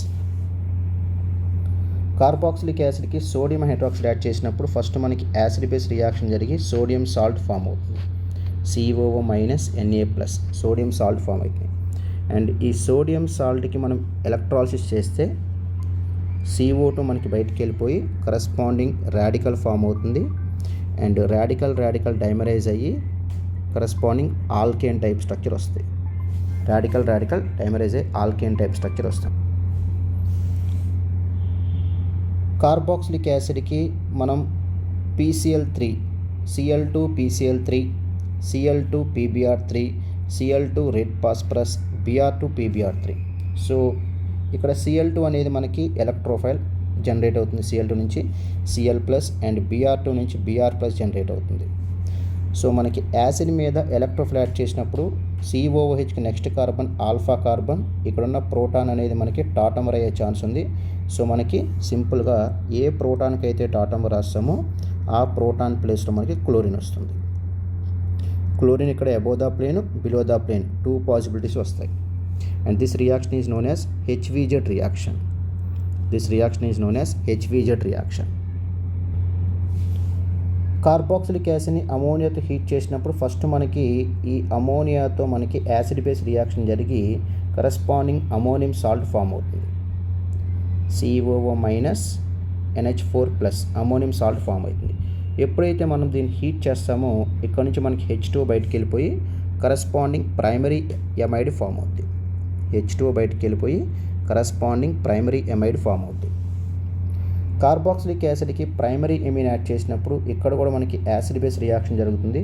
Carboxylic యాసిడ్కి sodium hydroxide add చేసినప్పుడు first మనకి acid base reaction జరిగి sodium salt form అవుతుంది, COO minus Na plus, sodium salt form అవుతుంది. And ఈ sodium సాల్ట్కి మనం electrolysis చేస్తే CO2 మనకి బయటికి వెళ్ళిపోయి కరస్పాండింగ్ రాడికల్ ఫామ్ అవుతుంది. అండ్ రాడికల్ డైమరైజ్ అయ్యి కరస్పాండింగ్ ఆల్కేన్ టైప్ స్ట్రక్చర్ వస్తుంది. రాడికల్ డైమరైజ్ అయ్యి ఆల్కేన్ టైప్ స్ట్రక్చర్ వస్తుంది. కార్బాక్సిలిక్ యాసిడ్కి మనం PCl3, Cl2 PCl3, Cl2 PbR3, Cl2 red phosphorus, Br2 PbR3. So ఇక్కడ Cl2 అనేది మనకి ఎలక్ట్రోఫైల్ జనరేట్ అవుతుంది, Cl2 నుంచి Cl ప్లస్ అండ్ Br2 నుంచి Br ప్లస్ జనరేట్ అవుతుంది. సో మనకి యాసిడ్ మీద ఎలక్ట్రోఫైల్ యాడ్ చేసినప్పుడు COOHకి నెక్స్ట్ కార్బన్ ఆల్ఫా కార్బన్, ఇక్కడున్న ప్రోటాన్ అనేది మనకి టాటమర్ అయ్యే ఛాన్స్ ఉంది. సో మనకి సింపుల్గా ఏ ప్రోటాన్కి అయితే టాటమర్ రాస్తామో ఆ ప్రోటాన్ ప్లేస్లో మనకి క్లోరిన్ వస్తుంది. క్లోరిన్ ఇక్కడ above the plane, below the plane, 2 possibilities వస్తాయి. And this reaction is known as HVZ reaction. Carboxylic యాసిడ్ని అమోనియాతో హీట్ చేసినప్పుడు ఫస్ట్ మనకి ఈ అమోనియాతో మనకి యాసిడ్ బేస్ రియాక్షన్ జరిగి కరస్పాండింగ్ అమోనియం సాల్ట్ ఫామ్ అవుతుంది, COO minus NH4 plus ammonium salt form అవుతుంది. ఎప్పుడైతే మనం దీన్ని హీట్ చేస్తామో ఇక్కడ నుంచి మనకి H2O బయటికి వెళ్ళిపోయి కరస్పాండింగ్ ప్రైమరీ ఎమైడ్ ఫామ్ అవుతుంది. H2O బయటికి వెళ్ళిపోయి కరస్పాండింగ్ ప్రైమరీ ఎమైడ్ ఫామ్ అవుతుంది. కార్బాక్సిలిక్ యాసిడ్కి ప్రైమరీ ఎమిన్ యాడ్ చేసినప్పుడు ఇక్కడ కూడా మనకి యాసిడ్ బేస్ రియాక్షన్ జరుగుతుంది.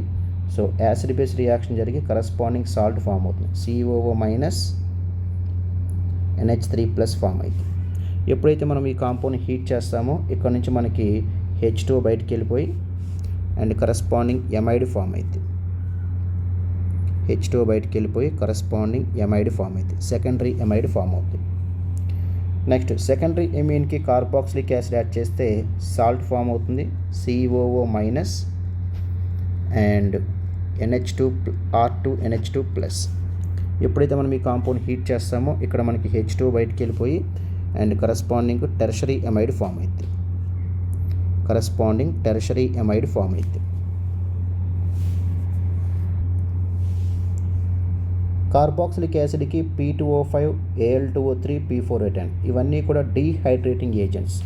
సో యాసిడ్ బేస్ రియాక్షన్ జరిగి కరస్పాండింగ్ సాల్ట్ ఫామ్ అవుతుంది, COO minus NH3 plus form అవుతుంది. ఎప్పుడైతే మనం ఈ కాంపౌండ్ని హీట్ చేస్తామో ఇక్కడ నుంచి మనకి H2O బయటికి వెళ్ళిపోయి అండ్ కరస్పాండింగ్ ఎమైడ్ ఫామ్ అవుతుంది. H2O బయటికి వెళ్ళిపోయి కరస్పాండింగ్ ఎమైడ్ ఫామ్ అవుతుంది, సెకండరీ ఎమైడ్ ఫామ్ అవుతుంది. నెక్స్ట్ సెకండరీ ఎమీన్కి కార్బాక్సిలిక్ యాసిడ్ యాడ్ చేస్తే సాల్ట్ ఫామ్ అవుతుంది, COO minus and R2NH2 plus. ఎప్పుడైతే మనం ఈ కాంపౌండ్ హీట్ చేస్తామో ఇక్కడ మనకి H2O బయటికి వెళ్ళిపోయి and corresponding tertiary amide form అవుతుంది, కార్బాక్సిలిక్ యాసిడ్కి P2O5, Al2O3, P4A10 ఇవన్నీ కూడా dehydrating agents.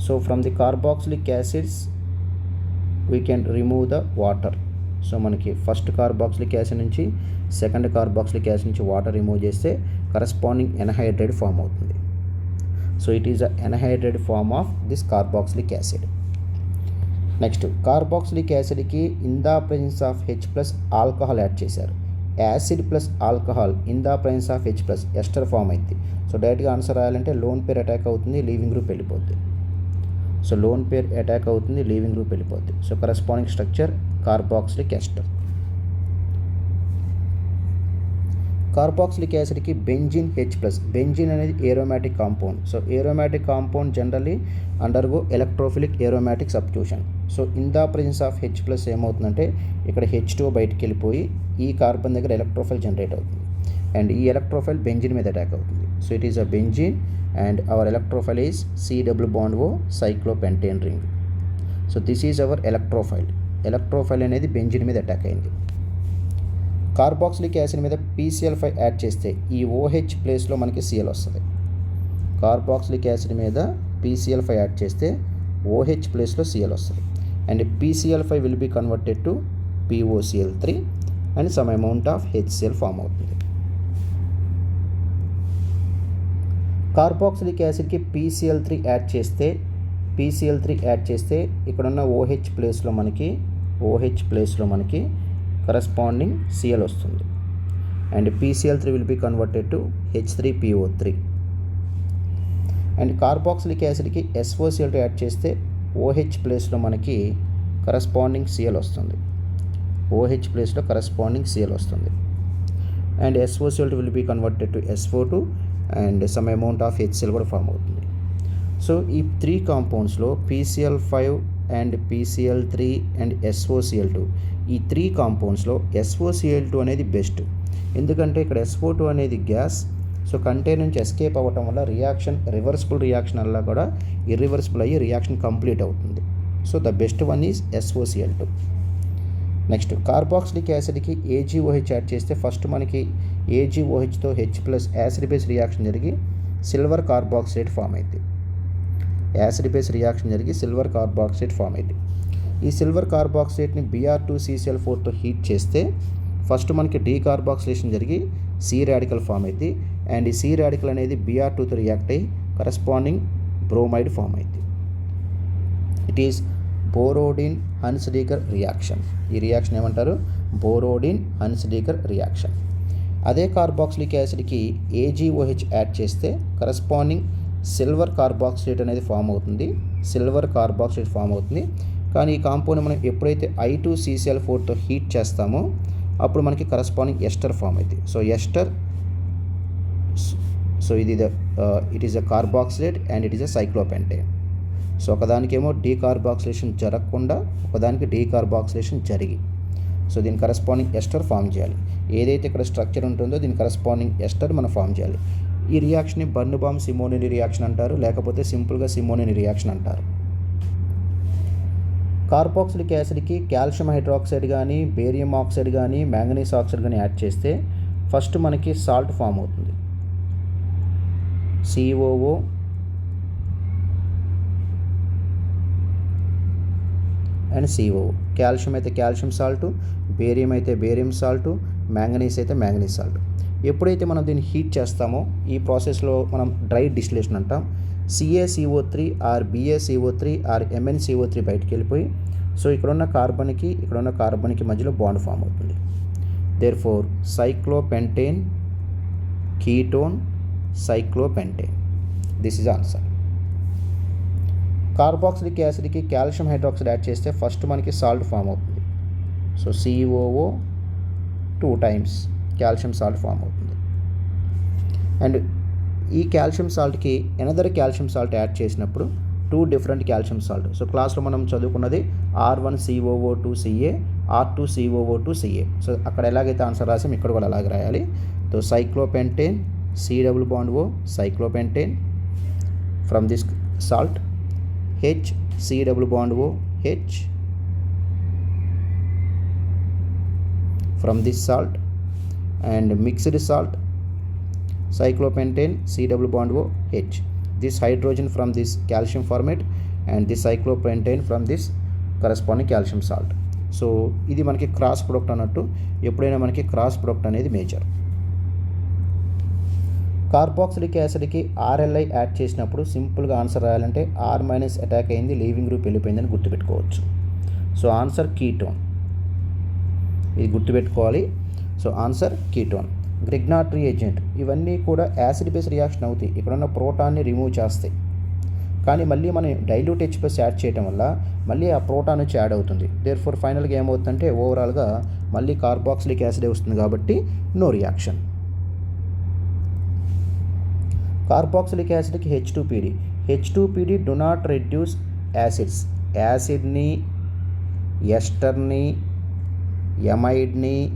So from the carboxylic acids we can remove the water. So మనకి ఫస్ట్ కార్బాక్సిలిక్ యాసిడ్ నుంచి సెకండ్ కార్బాక్సిలిక్ యాసిడ్ నుంచి వాటర్ రిమూవ్ చేస్తే కరస్పాండింగ్ ఎన్హైడ్రేట్ ఫామ్ అవుతుంది. So it is a anhydride form of this carboxylic acid. Next carboxylic యాసిడ్కి in the presence of H plus alcohol add చేశారు. Acid plus alcohol in the presence of H plus ester form అయింది. So డైరెక్ట్గా answer రాయాలంటే lone pair attack అవుతుంది, leaving group వెళ్ళిపోద్ది. So lone pair attack అవుతుంది, leaving group వెళ్ళిపోద్ది. So corresponding structure carboxylic ester. Carboxylic యాసిడ్కి benzene H+. Benzene అనేది aromatic compound. So aromatic compound generally undergo electrophilic aromatic substitution. So in the presence of H+ ఏమవుతుందంటే ఇక్కడ H2 బయటికి వెళ్ళిపోయి ఈ carbon దగ్గర ఎలక్ట్రోఫైల్ జనరేట్ అవుతుంది అండ్ ఈ ఎలక్ట్రోఫైల్ బెంజిన్ మీద అటాక్ అవుతుంది. So it is a benzene and our electrophile is C+O cyclopentane ring. So this is our electrophile. Electrophile అనేది బెంజిన్ మీద అటాక్ అయింది. కార్బాక్సిలిక్ యాసిడ్ మీద PCl5 యాడ్ చేస్తే ఈ OH ప్లేస్లో మనకి Cl వస్తుంది. కార్బాక్సిలిక్ యాసిడ్ మీద PCl5 యాడ్ చేస్తే OH ప్లేస్లో Cl వస్తుంది and PCl5 will be converted to POCl3 and some amount of HCl form అవుతుంది. కార్బాక్సిలిక్ యాసిడ్కి PCl3 యాడ్ చేస్తే ఇక్కడున్న OH ప్లేస్లో మనకి కరస్పాండింగ్ Cl వస్తుంది and PCl3 will be converted to H3PO3 and carboxylic యాసిడ్కి SOCl2 యాడ్ చేస్తే OH ప్లేస్లో మనకి కరస్పాండింగ్ Cl వస్తుంది. OH ప్లేస్లో కరస్పాండింగ్ Cl వస్తుంది and SOCl2 will be converted to SO2 and some amount of HCl కూడా form అవుతుంది. సో ఈ 3 కాంపౌండ్స్లో PCl5 and PCl3 and SOCl2 ఈ 3 కాంపౌండ్స్లో SOCl2 అనేది బెస్ట్. ఎందుకంటే ఇక్కడ SO2 అనేది గ్యాస్. సో కంటైనర్ నుంచి ఎస్కేప్ అవ్వటం వల్ల రియాక్షన్ రివర్సిబుల్ రియాక్షన్ వల్ల కూడా ఇర్రివర్సిబుల్ అయ్యి రియాక్షన్ కంప్లీట్ అవుతుంది. So the best one is SOCl2. Next carboxylic యాసిడ్కి AgOH యాడ్ చేస్తే ఫస్ట్ మనకి AgOHతో H+ యాసిడ్ బేస్ రియాక్షన్ జరిగి సిల్వర్ కార్బాక్సైడ్ ఫామ్ అయింది. యాసిడ్ బేస్ రియాక్షన్ జరిగి సిల్వర్ కార్బాక్సైడ్ ఫామ్ అయింది. ఈ సిల్వర్ కార్బాక్సైడ్ని Br2CCl4తో హీట్ చేస్తే ఫస్ట్ మనకి డీకార్బాక్సిలేషన్ జరిగి C రాడికల్ ఫామ్ అయింది అండ్ ఈ C రాడికల్ అనేది Br2తో రియాక్ట్ అయ్యి కరస్పాండింగ్ బ్రోమైడ్ ఫామ్ అయింది. It is Borodin Hunsdiecker reaction. ఈ రియాక్షన్ ఏమంటారు? Borodin Hunsdiecker reaction. అదే కార్బాక్సిలిక్ యాసిడ్కి AgOH యాడ్ చేస్తే కరస్పాండింగ్ సిల్వర్ కార్బాక్సైడ్ అనేది ఫామ్ అవుతుంది. కానీ ఈ కాంపౌండ్ మనం ఎప్పుడైతే I2CCl4తో హీట్ చేస్తామో అప్పుడు మనకి కరస్పాండింగ్ ఎస్టర్ ఫామ్ అవుతుంది. So ester it is a carboxylate and it is a cyclopentane. So ఒకదానికేమో డీకార్బాక్సిలేషన్ జరగకుండా ఒకదానికి డీకార్బాక్సిలేషన్ జరిగి సో దీని కరస్పాండింగ్ ఎస్టర్ ఫామ్ చేయాలి. ఏదైతే ఇక్కడ స్ట్రక్చర్ ఉంటుందో దీని కరస్పాండింగ్ ఎస్టర్ మనం ఫామ్ చేయాలి. ఈ రియాక్షన్ని బర్న్బామ్ సిమోనిని రియాక్షన్ అంటారు, లేకపోతే సింపుల్గా సిమోనిని రియాక్షన్ అంటారు. కార్బాక్సిలిక్ యాసిడ్కి కాల్షియం హైడ్రాక్సైడ్ కానీ బేరియం ఆక్సైడ్ కానీ మ్యాంగనీస్ ఆక్సైడ్ కానీ యాడ్ చేస్తే ఫస్ట్ మనకి సాల్ట్ ఫామ్ అవుతుంది. COO and COO. కాల్షియం అయితే కాల్షియం సాల్ట్, బేరియం అయితే బేరియం సాల్ట్, మ్యాంగనీస్ అయితే మ్యాంగనీస్ సాల్ట్. ఎప్పుడైతే మనం దీన్ని హీట్ చేస్తామో ఈ ప్రాసెస్లో మనం డ్రై డిస్టిలేషన్ అంటాం. CaCO3 are BaCO3 are MnCO3 బయటికి వెళ్ళిపోయి సో ఇక్కడున్న కార్బన్కి మధ్యలో బాండ్ ఫామ్ అవుతుంది. Therefore cyclopentane ketone cyclopentane. This is answer. Carboxylic యాసిడ్కి కాల్షియం హైడ్రాక్సైడ్ యాడ్ చేస్తే ఫస్ట్ మనకి సాల్ట్ ఫామ్ అవుతుంది. So COO 2 times calcium salt form అవుతుంది. అండ్ ఈ కాల్షియం సాల్ట్కి ఎనదర్ కాల్షియం సాల్ట్ యాడ్ చేసినప్పుడు 2 డిఫరెంట్ కాల్షియం సాల్ట్. సో క్లాస్లో మనం చదువుకున్నది R1COO2Ca, R2COO2Ca. సో అక్కడ ఎలాగైతే ఆన్సర్ రాసాం ఇక్కడ కూడా అలాగే రాయాలి. So cyclopentane C+O cyclopentane from this salt, HCO H from this salt and mixed salt cyclopentane COOH. This hydrogen from this calcium formate and this cyclopentane from this corresponding calcium salt. So ఇది మనకి cross product అన్నట్టు. ఎప్పుడైనా మనకి cross product అనేది major. Carboxylic యాసిడ్కి RLI add చేసినప్పుడు సింపుల్గా answer రాయాలంటే R- అటాక్ అయింది, లీవింగ్ గ్రూప్ వెళ్ళిపోయిందని గుర్తుపెట్టుకోవచ్చు. So answer ketone. ఇది గుర్తుపెట్టుకోవాలి. So answer ketone. Grignard reagent ఇవన్నీ కూడా యాసిడ్ బేస్ రియాక్షన్ అవుతాయి. ఇక్కడున్న ప్రోటాన్ని రిమూవ్ చేస్తాయి. కానీ మళ్ళీ మనం డైల్యూట్ H+ యాడ్ చేయడం వల్ల మళ్ళీ ఆ ప్రోటాన్ వచ్చి యాడ్ అవుతుంది. దేర్ఫోర్ ఫైనల్గా ఏమవుతుందంటే ఓవరాల్గా మళ్ళీ కార్బాక్సిలిక్ యాసిడ్ వస్తుంది కాబట్టి నో రియాక్షన్. కార్బాక్సిలిక్ యాసిడ్కి H2PD. H2PD do not reduce acids. యాసిడ్ని, ఎస్టర్ని, ఎమైడ్ని,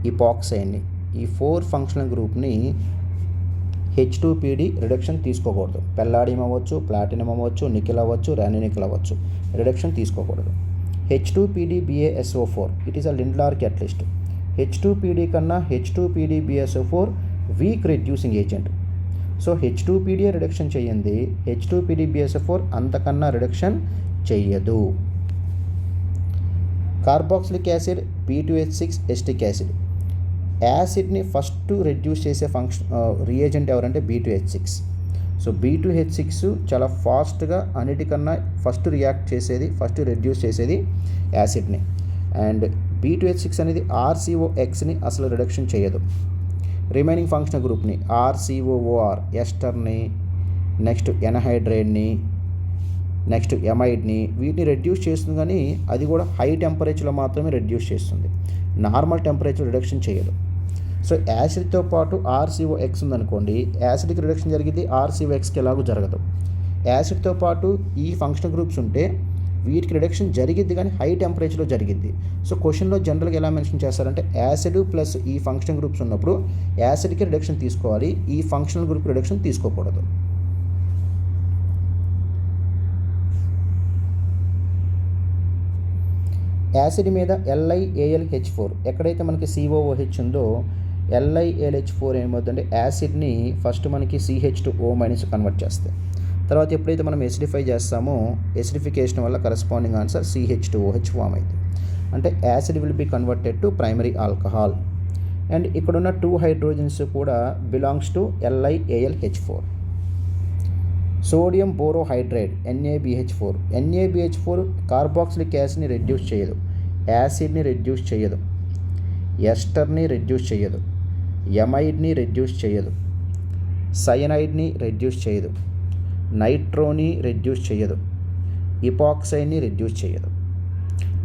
ఇపాక్సైడ్ని, ఈ 4 ఫంక్షనల్ గ్రూప్ని H2PD రిడక్షన్ తీసుకోకూడదు. పెల్లాడియం అవ్వచ్చు, ప్లాటినం అవ్వచ్చు, నికెల్ అవ్వచ్చు, రానినికెల్ అవ్వచ్చు, రిడక్షన్ తీసుకోకూడదు. H2PD-BaSO4 it is a Lindlar catalyst. H2PD కన్నా H2PD-BaSO4 weak reducing agent. So H2PD reduction చేయండి, H2PD-BaSO4 అంతకన్నా రిడక్షన్ చెయ్యదు. Carboxylic acid B2H6 acetic acid. యాసిడ్ని ఫస్ట్ రెడ్యూస్ చేసే రియేజెంట్ ఎవరంటే B2H6. సో B2H6 చాలా ఫాస్ట్గా అన్నిటికన్నా ఫస్ట్ రెడ్యూస్ చేసేది యాసిడ్ని. అండ్ B2H6 అనేది RCOXని అసలు రిడక్షన్ చేయదు. రిమైనింగ్ ఫంక్షనల్ గ్రూప్ని RCOOR, ఎస్టర్ని, నెక్స్ట్ ఎనహైడ్రైడ్ని, నెక్స్ట్ ఎమైడ్ని, వీటిని రెడ్యూస్ చేస్తుంది, కానీ అది కూడా హై టెంపరేచర్లో మాత్రమే రెడ్యూస్ చేస్తుంది, నార్మల్ టెంపరేచర్ రిడక్షన్ చేయదు. సో యాసిడ్తో పాటు RCOX ఉందనుకోండి, యాసిడ్కి రిడక్షన్ జరిగింది, RCOXకి ఎలాగో జరగదు. యాసిడ్తో పాటు ఈ ఫంక్షనల్ గ్రూప్స్ ఉంటే వీటికి రిడక్షన్ జరిగిద్ది, కానీ హై టెంపరేచర్లో జరిగిద్ది. సో క్వశ్చన్లో జనరల్గా ఎలా మెన్షన్ చేస్తారంటే యాసిడ్ ప్లస్ ఈ ఫంక్షనల్ గ్రూప్స్ ఉన్నప్పుడు యాసిడ్కి రిడక్షన్ తీసుకోవాలి, ఈ ఫంక్షనల్ గ్రూప్ రిడక్షన్ తీసుకోకూడదు. యాసిడ్ మీద LiAlH4, ఎక్కడైతే మనకి COOH ఉందో LiAlH4 ఏమవుతుందంటే యాసిడ్ని ఫస్ట్ మనకి CH2O- కన్వర్ట్ చేస్తాయి. తర్వాత ఎప్పుడైతే మనం ఎసిడిఫై చేస్తామో ఎసిడిఫికేషన్ వల్ల కరస్పాండింగ్ ఆన్సర్ CH2OH ఫామ్ అవుతుంది. అంటే acid will be converted to primary alcohol. And ఇక్కడున్న 2 హైడ్రోజన్స్ కూడా belongs to LiAlH4. Sodium borohydride NaBH4. NaBH4 carboxylic యాసిడ్ని రెడ్యూస్ చేయదు, యాసిడ్ని రెడ్యూస్ చేయదు, ఎస్టర్ని రెడ్యూస్ చేయదు, ఎమైడ్ని రెడ్యూస్ చేయదు, సయనైడ్ని రెడ్యూస్ చేయదు, నైట్రోని రెడ్యూస్ చేయదు, ఇపాక్సైడ్ని రెడ్యూస్ చేయదు.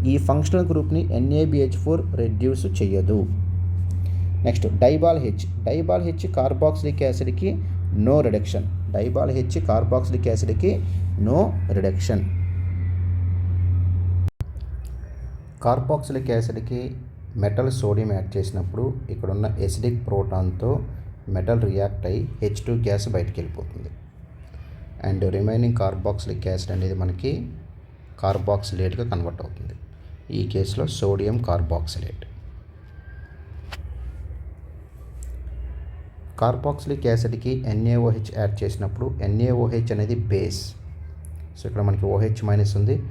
ఈ ఫంక్షనల్ గ్రూప్ని NaBH4 రెడ్యూస్ చేయదు. నెక్స్ట్ డైబాల్ H కార్బాక్సిలిక్ యాసిడ్కి no reduction. DIBAL H carboxylic యాసిడ్కి నో రిడక్షన్. కార్బాక్సిలిక్ యాసిడ్కి మెటల్ సోడియం యాడ్ చేసినప్పుడు ఇక్కడున్న ఎసిడిక్ ప్రోటాన్తో మెటల్ రియాక్ట్ అయ్యి H2 గ్యాస్ బయటికి వెళ్ళిపోతుంది. అండ్ రిమైనింగ్ కార్బాక్సిలిక్ యాసిడ్ అనేది మనకి కార్బాక్సిలేట్గా కన్వర్ట్ అవుతుంది. ఈ కేసులో సోడియం కార్బాక్సిలేట్. కార్బాక్సిలిక్ యాసిడ్కి NaOH యాడ్ చేసినప్పుడు NaOH అనేది బేస్. సో ఇక్కడ మనకి OH- ఉంది,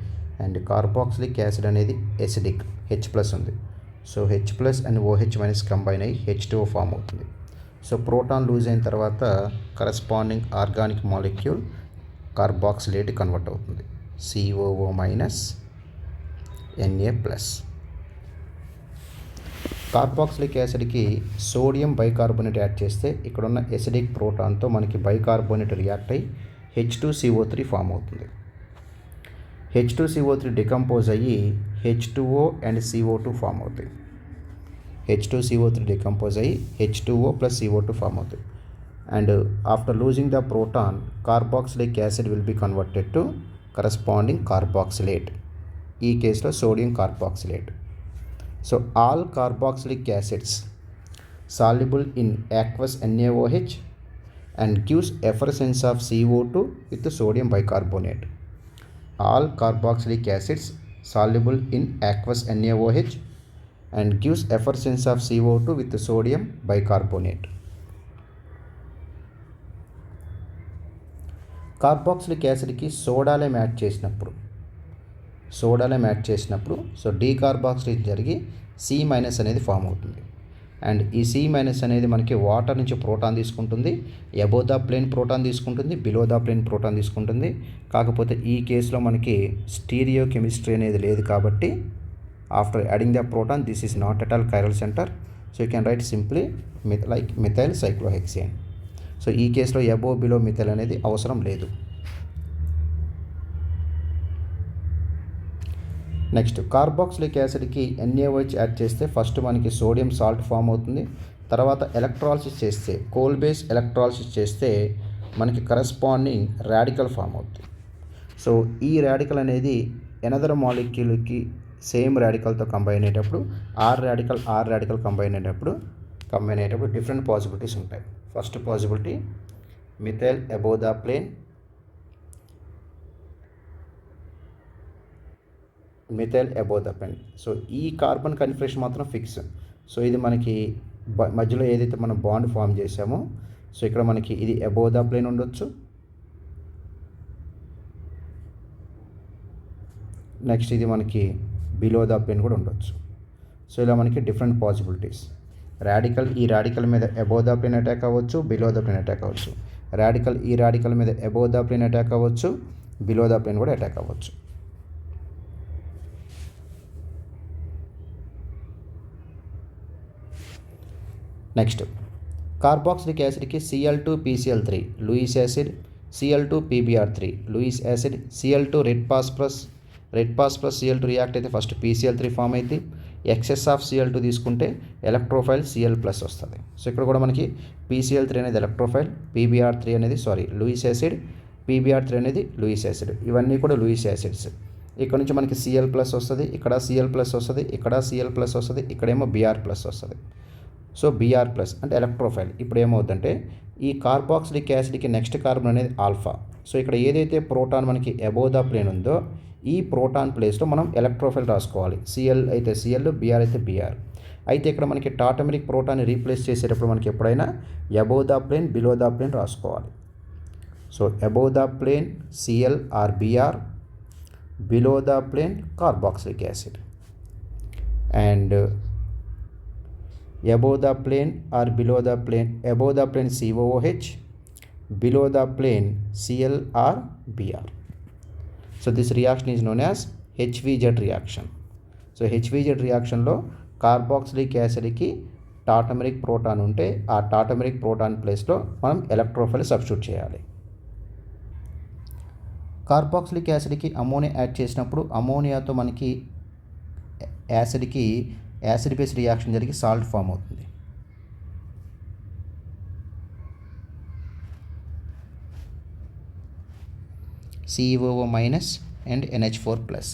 అండ్ కార్బాక్సిలిక్ యాసిడ్ అనేది ఎసిడిక్ H+ ఉంది. So H+ and OH- combine అయ్యి H2O ఫామ్ అవుతుంది. సో ప్రోటాన్ లూజ్ అయిన తర్వాత corresponding organic molecule carboxylate convert అవుతుంది, COO- Na+. కార్బాక్సిలిక్ యాసిడ్కి సోడియం బైకార్బోనేట్ యాడ్ చేస్తే ఇక్కడున్న ఎసిడిక్ ప్రోటాన్తో మనకి బైకార్బోనేట్ రియాక్ట్ అయ్యి H2CO3 ఫామ్ అవుతుంది. H2CO3 డికంపోజ్ అయ్యి H2O అండ్ CO2 ఫామ్ అవుతాయి. H2CO3 డికంపోజ్ అయ్యి H2O + CO2 ఫామ్ అవుతాయి. And after losing the proton carboxylic acid will be converted to corresponding carboxylate. ఈ కేసులో sodium carboxylate. So all carboxylic acids soluble in aqueous NaOH and gives effervescence of CO2 with sodium bicarbonate. All carboxylic acids soluble in aqueous NaOH and gives effervescence of CO2 with sodium bicarbonate. Carboxylic యాసిడ్కి soda lime add చేసినప్పుడు so decarboxylate జరిగి C- అనేది form అవుతుంది. And ఈ C- అనేది మనకి water నుంచి proton తీసుకుంటుంది, అబోవ్ ద ప్లేన్ ప్రోటాన్ తీసుకుంటుంది, బిలో ద ప్లేన్ ప్రోటాన్ తీసుకుంటుంది. కాకపోతే ఈ కేసులో మనకి స్టీరియో కెమిస్ట్రీ అనేది లేదు కాబట్టి after adding the proton this is not at all chiral centre. So you can write simply like methyl cyclohexane. So ఈ కేసులో అబోవ్ బిలో మిథైల్ అనేది అవసరం లేదు. నెక్స్ట్ కార్బాక్సిలిక్ యాసిడ్కి NaOH యాడ్ చేస్తే ఫస్ట్ మనకి సోడియం సాల్ట్ ఫామ్ అవుతుంది. తర్వాత ఎలక్ట్రాలిసిస్ చేస్తే కోల్ బేస్ ఎలక్ట్రాలిసిస్ చేస్తే మనకి కరస్పాండింగ్ రాడికల్ ఫామ్ అవుతుంది. సో ఈ రాడికల్ అనేది ఎనదర్ మాలిక్యూల్కి సేమ్ రాడికల్తో కంబైన్ అయ్యేటప్పుడు ఆర్ రాడికల్ కంబైన్ అయ్యేటప్పుడు డిఫరెంట్ పాసిబిలిటీస్ ఉంటాయి. First possibility methyl above the plane, so ఈ కార్బన్ కన్ఫిగరేషన్ మాత్రం ఫిక్స్. సో ఇది మనకి మధ్యలో ఏదైతే మనం బాండ్ ఫామ్ చేసామో సో ఇక్కడ మనకి ఇది అబోవ్ ద ప్లేన్ ఉండొచ్చు. నెక్స్ట్ ఇది మనకి బిలో ద ప్లేన్ కూడా ఉండొచ్చు. సో ఇలా మనకి డిఫరెంట్ పాసిబిలిటీస్. ఈ రాడికల్ మీద అబోవ్ ద ప్లేన్ అటాక్ అవ్వచ్చు, బిలో ద ప్లేన్ అటాక్ అవ్వచ్చు. ఈ రాడికల్ మీద అబోవ్ ద ప్లేన్ అటాక్ అవ్వచ్చు, బిలో ద ప్లేన్ కూడా అటాక్ అవ్వచ్చు. నెక్స్ట్ కార్బాక్సిలిక్ యాసిడ్కి Cl2PCl3 Lewis acid, Cl2Pbr3 Lewis acid, Cl2 red phosphorus Cl2 react అయితే ఫస్ట్ PCl3 ఫామ్ అయింది. ఎక్సెస్ ఆఫ్ Cl2 తీసుకుంటే ఎలక్ట్రోఫైల్ Cl+ వస్తుంది. సో ఇక్కడ కూడా మనకి PCl3 అనేది ఎలక్ట్రోఫైల్, PbR3 అనేది లూయిస్ యాసిడ్, PbR3 అనేది లూయిస్ యాసిడ్. ఇవన్నీ కూడా లూయిస్ యాసిడ్స్. ఇక్కడ నుంచి మనకి Cl+ వస్తుంది, ఇక్కడ Cl+ వస్తుంది, ఇక్కడ Cl+ వస్తుంది, ఇక్కడేమో Br+ వస్తుంది. సో Br+ అంటే ఎలక్ట్రోఫైల్. ఇప్పుడు ఏమవుతుందంటే ఈ కార్బాక్సిలిక్ యాసిడ్కి నెక్స్ట్ కార్బన్ అనేది ఆల్ఫా. సో ఇక్కడ ఏదైతే ప్రోటాన్ మనకి అబోవ్ ద ప్లేన్ ఉందో ఈ ప్రోటాన్ ప్లేస్లో మనం ఎలక్ట్రోఫైల్ రాసుకోవాలి. Cl అయితే Cl, Br అయితే Br. అయితే ఇక్కడ మనకి టాటమిరిక్ ప్రోటాన్ని రీప్లేస్ చేసేటప్పుడు మనకి ఎప్పుడైనా above the plane, below the plane రాసుకోవాలి. So above the plane Cl or Br, below the plane carboxylic acid. And above the plane or below the plane, above the plane COOH, below the plane Cl or Br. So this reaction is known as HVZ reaction. So HVZ reaction లో carboxylic యాసిడ్కి టాటమిరిక్ proton ఉంటే ఆ టాటమిరిక్ proton ప్లేస్లో మనం electrophile substitute చేయాలి. Carboxylic యాసిడ్కి ammonia add చేసినప్పుడు అమోనియాతో మనకి acid base reaction జరిగి సాల్ట్ ఫామ్ అవుతుంది. COO- and NH4+.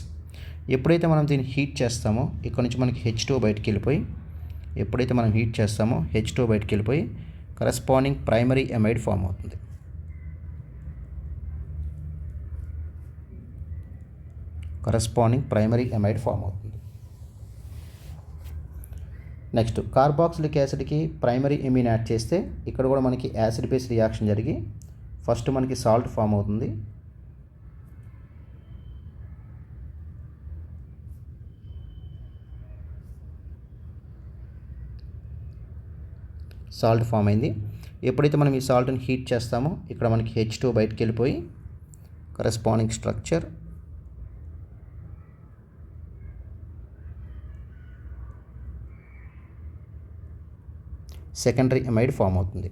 ఎప్పుడైతే మనం దీన్ని హీట్ చేస్తామో ఇక్కడ నుంచి మనకి H2 బయటికి వెళ్ళిపోయి కరస్పాండింగ్ ప్రైమరీ ఎమైడ్ ఫామ్ అవుతుంది. నెక్స్ట్ కార్బాక్సిలిక్ యాసిడ్కి ప్రైమరీ ఎమిన్ యాడ్ చేస్తే ఇక్కడ కూడా మనకి యాసిడ్ బేస్ రియాక్షన్ జరిగి ఫస్ట్ మనకి సాల్ట్ ఫామ్ అవుతుంది. సాల్ట్ ఫామ్ అయింది. ఎప్పుడైతే మనం ఈ సాల్ట్ని హీట్ చేస్తామో ఇక్కడ మనకి H2 బయటికి వెళ్ళిపోయి corresponding structure secondary amide form అవుతుంది.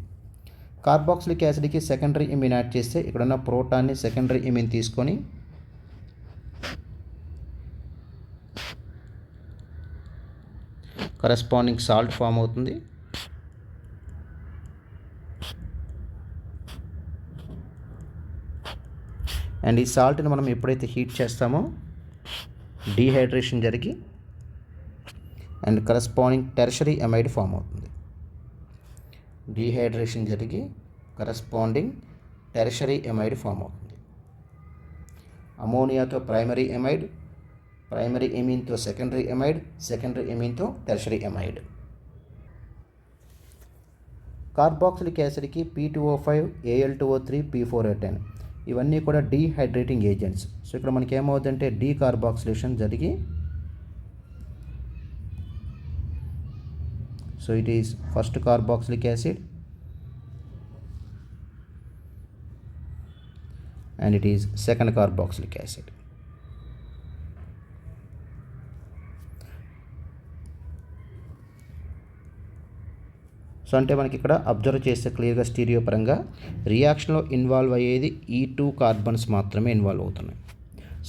కార్బాక్సిలిక్ యాసిడ్కి సెకండరీ ఎమిన్ యాడ్ చేస్తే ఇక్కడున్న ప్రోటాన్ని సెకండరీ ఎమిన్ తీసుకొని కరస్పాండింగ్ సాల్ట్ ఫామ్ అవుతుంది. అండ్ ఈ సాల్ట్ని మనం ఎప్పుడైతే హీట్ చేస్తామో డీహైడ్రేషన్ జరిగి and corresponding tertiary amide form అవుతుంది. టెర్షరీ ఎమైడ్ ఫామ్ అవుతుంది. అమోనియాతో ప్రైమరీ ఎమైడ్, ప్రైమరీ ఎమిన్తో సెకండరీ ఎమైడ్, సెకండరీ ఎమిన్తో టెర్షరీ ఎమైడ్. కార్బాక్సిలిక్ యాసిడ్కి P2O5, Al2O3, P4A10 ఇవన్నీ కూడా డీహైడ్రేటింగ్ ఏజెంట్స్. సో ఇక్కడ మనకి ఏమవుతుందంటే డీకార్బాక్సిలేషన్ జరిగి so it is first carboxylic acid and it is second carboxylic acid. So అంటే మనకి ఇక్కడ అబ్జర్వ్ చేస్తే క్లియర్గా స్టీరియో పరంగా రియాక్షన్లో ఇన్వాల్వ్ అయ్యేది ఈ 2 కార్బన్స్ మాత్రమే ఇన్వాల్వ్ అవుతున్నాయి.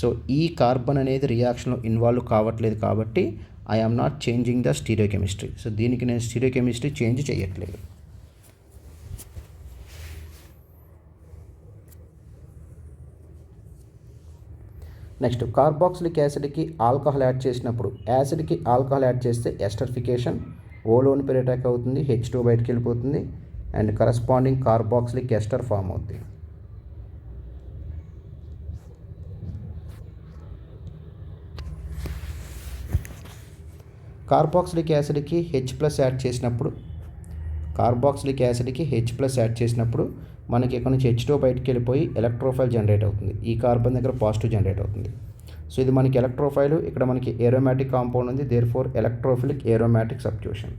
సో ఈ కార్బన్ అనేది రియాక్షన్లో ఇన్వాల్వ్ కావట్లేదు కాబట్టి I am not changing the stereochemistry. So దీనికి నేను స్టీరియోకెమిస్ట్రీ చేంజ్ చేయట్లేదు. నెక్స్ట్ కార్బాక్సిలిక్ యాసిడ్కి ఆల్కహాల్ యాడ్ చేసినప్పుడు, యాసిడ్కి ఆల్కహాల్ యాడ్ చేస్తే ఎస్టరిఫికేషన్, ఓలోన్ పేరు అటాక్ అవుతుంది, H2 బయటకు వెళ్ళిపోతుంది and corresponding carboxylic ester form అవుతుంది. కార్బాక్సిలిక్ యాసిడ్కి H+ యాడ్ చేసినప్పుడు, యాడ్ చేసినప్పుడు మనకి ఇక్కడ నుంచి H2 బయటకు వెళ్ళిపోయి ఎలక్ట్రోఫైల్ జనరేట్ అవుతుంది. ఈ కార్బన్ దగ్గర పాజిటివ్ జనరేట్ అవుతుంది. సో ఇది మనకి ఎలక్ట్రోఫైల్, ఇక్కడ మనకి ఏరోమాటిక్ కాంపౌండ్ ఉంది, therefore electrophilic aromatic substitution.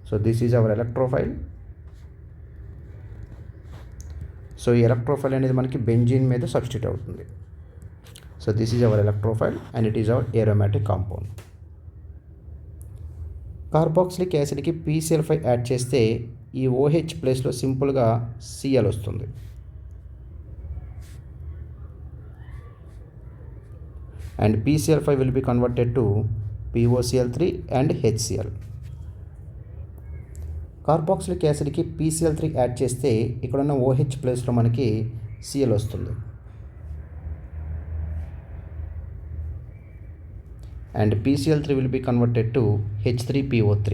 So this is our electrophile. So ఈ ఎలక్ట్రోఫైల్ అనేది మనకి బెంజీన్ మీద సబ్స్టిట్యూట్ అవుతుంది. So this is our electrophile and it is our aromatic compound. Carboxylic యాసిడ్కి PCl5 యాడ్ చేస్తే ఈ OH ప్లేస్లో సింపుల్గా Cl వస్తుంది. And PCl5 will be converted to POCl3 and HCl. Carboxylic యాసిడ్కి PCl3 యాడ్ చేస్తే ఇక్కడున్న OH ప్లేస్లో మనకి Cl వస్తుంది. And PCl3 will be converted to H3PO3.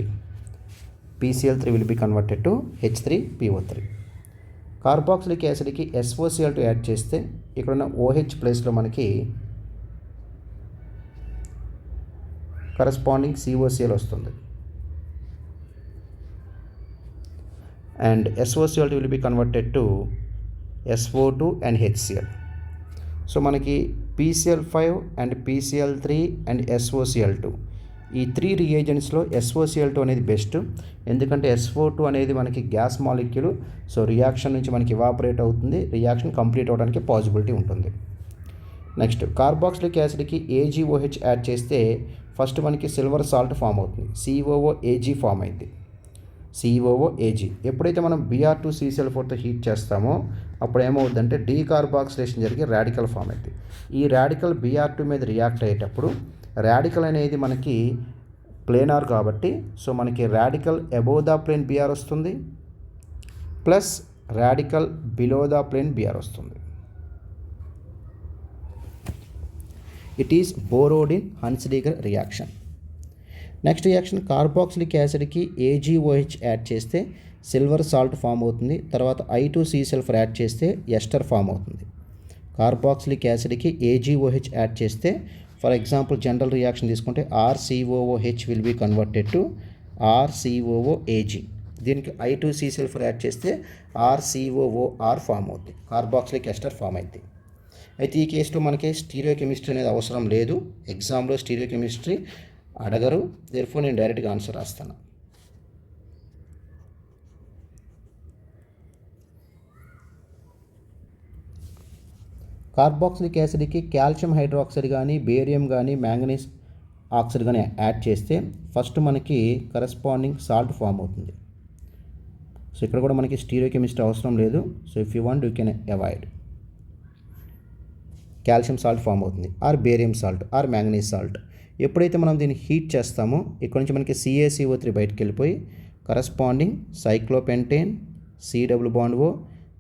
Carboxylic యాసిడ్కి SOCl2 యాడ్ చేస్తే ఇక్కడున్న OH ప్లేస్లో మనకి కరస్పాండింగ్ COCl వస్తుంది. And SOCl2 will be converted to SO2 and HCl. So మనకి PCl5 and PCl3 and SOCl2 ఈ 3 రియేజెంట్స్లో SOCl2 అనేది బెస్ట్. ఎందుకంటే SO2 అనేది మనకి గ్యాస్ మాలిక్యూల్. సో రియాక్షన్ నుంచి మనకి ఇవాపరేట్ అవుతుంది, రియాక్షన్ కంప్లీట్ అవ్వడానికి పాసిబిలిటీ ఉంటుంది. నెక్స్ట్ కార్బాక్సిలిక్ యాసిడ్కి AgOH యాడ్ చేస్తే ఫస్ట్ మనకి సిల్వర్ సాల్ట్ ఫామ్ అవుతుంది, COOAg ఫామ్ అయింది. COOAg ఎప్పుడైతే మనం Br2CCl4తో హీట్ చేస్తామో అప్పుడు ఏమవుతుందంటే డీకార్బాక్సిలేషన్ జరిగి రాడికల్ ఫామ్ అవుతుంది. ఈ రాడికల్ Br2 మీద రియాక్ట్ అయ్యేటప్పుడు రాడికల్ అనేది మనకి ప్లేనార్ కాబట్టి సో మనకి radical above the plane Br వస్తుంది plus radical below the plane Br వస్తుంది. It is Borodin Hunsdiecker reaction. Next reaction carboxylic యాసిడ్కి AgOH యాడ్ చేస్తే సిల్వర్ సాల్ట్ ఫామ్ అవుతుంది. తర్వాత I2C యాడ్ చేస్తే ఎస్టర్ ఫామ్ అవుతుంది. కార్బాక్సిలిక్ యాసిడ్కి AgOH యాడ్ చేస్తే ఫర్ ఎగ్జాంపుల్ జనరల్ రియాక్షన్ తీసుకుంటే RCOOH will be converted to RCOOAg. దీనికి I2C యాడ్ చేస్తే RCOOR ఫామ్ అవుతుంది, కార్బాక్సిలిక్ ఎస్టర్ ఫామ్ అవుతుంది. అయితే ఈ కేసులో మనకి స్టీరియోకెమిస్ట్రీ అనేది అవసరం లేదు, ఎగ్జామ్లో స్టీరియోకెమిస్ట్రీ అడగరు, దేర్ఫోర్ నేను డైరెక్ట్గా ఆన్సర్ రాస్తాను. కార్బాక్సిలిక్ యాసిడ్కి కాల్షియం హైడ్రాక్సైడ్ కానీ బేరియం కానీ మ్యాంగనీస్ ఆక్సైడ్ కానీ యాడ్ చేస్తే ఫస్ట్ మనకి కరస్పాండింగ్ సాల్ట్ ఫామ్ అవుతుంది. సో ఇక్కడ కూడా మనకి స్టీరియోకెమిస్ట్రీ అవసరం లేదు. So if you want you can avoid. Calcium salt form అవుతుంది, or barium salt or manganese salt. ఎప్పుడైతే మనం దీన్ని హీట్ చేస్తామో ఇక్కడ నుంచి మనకి CaCO3 బయటకు వెళ్ళిపోయి corresponding cyclopentane C+O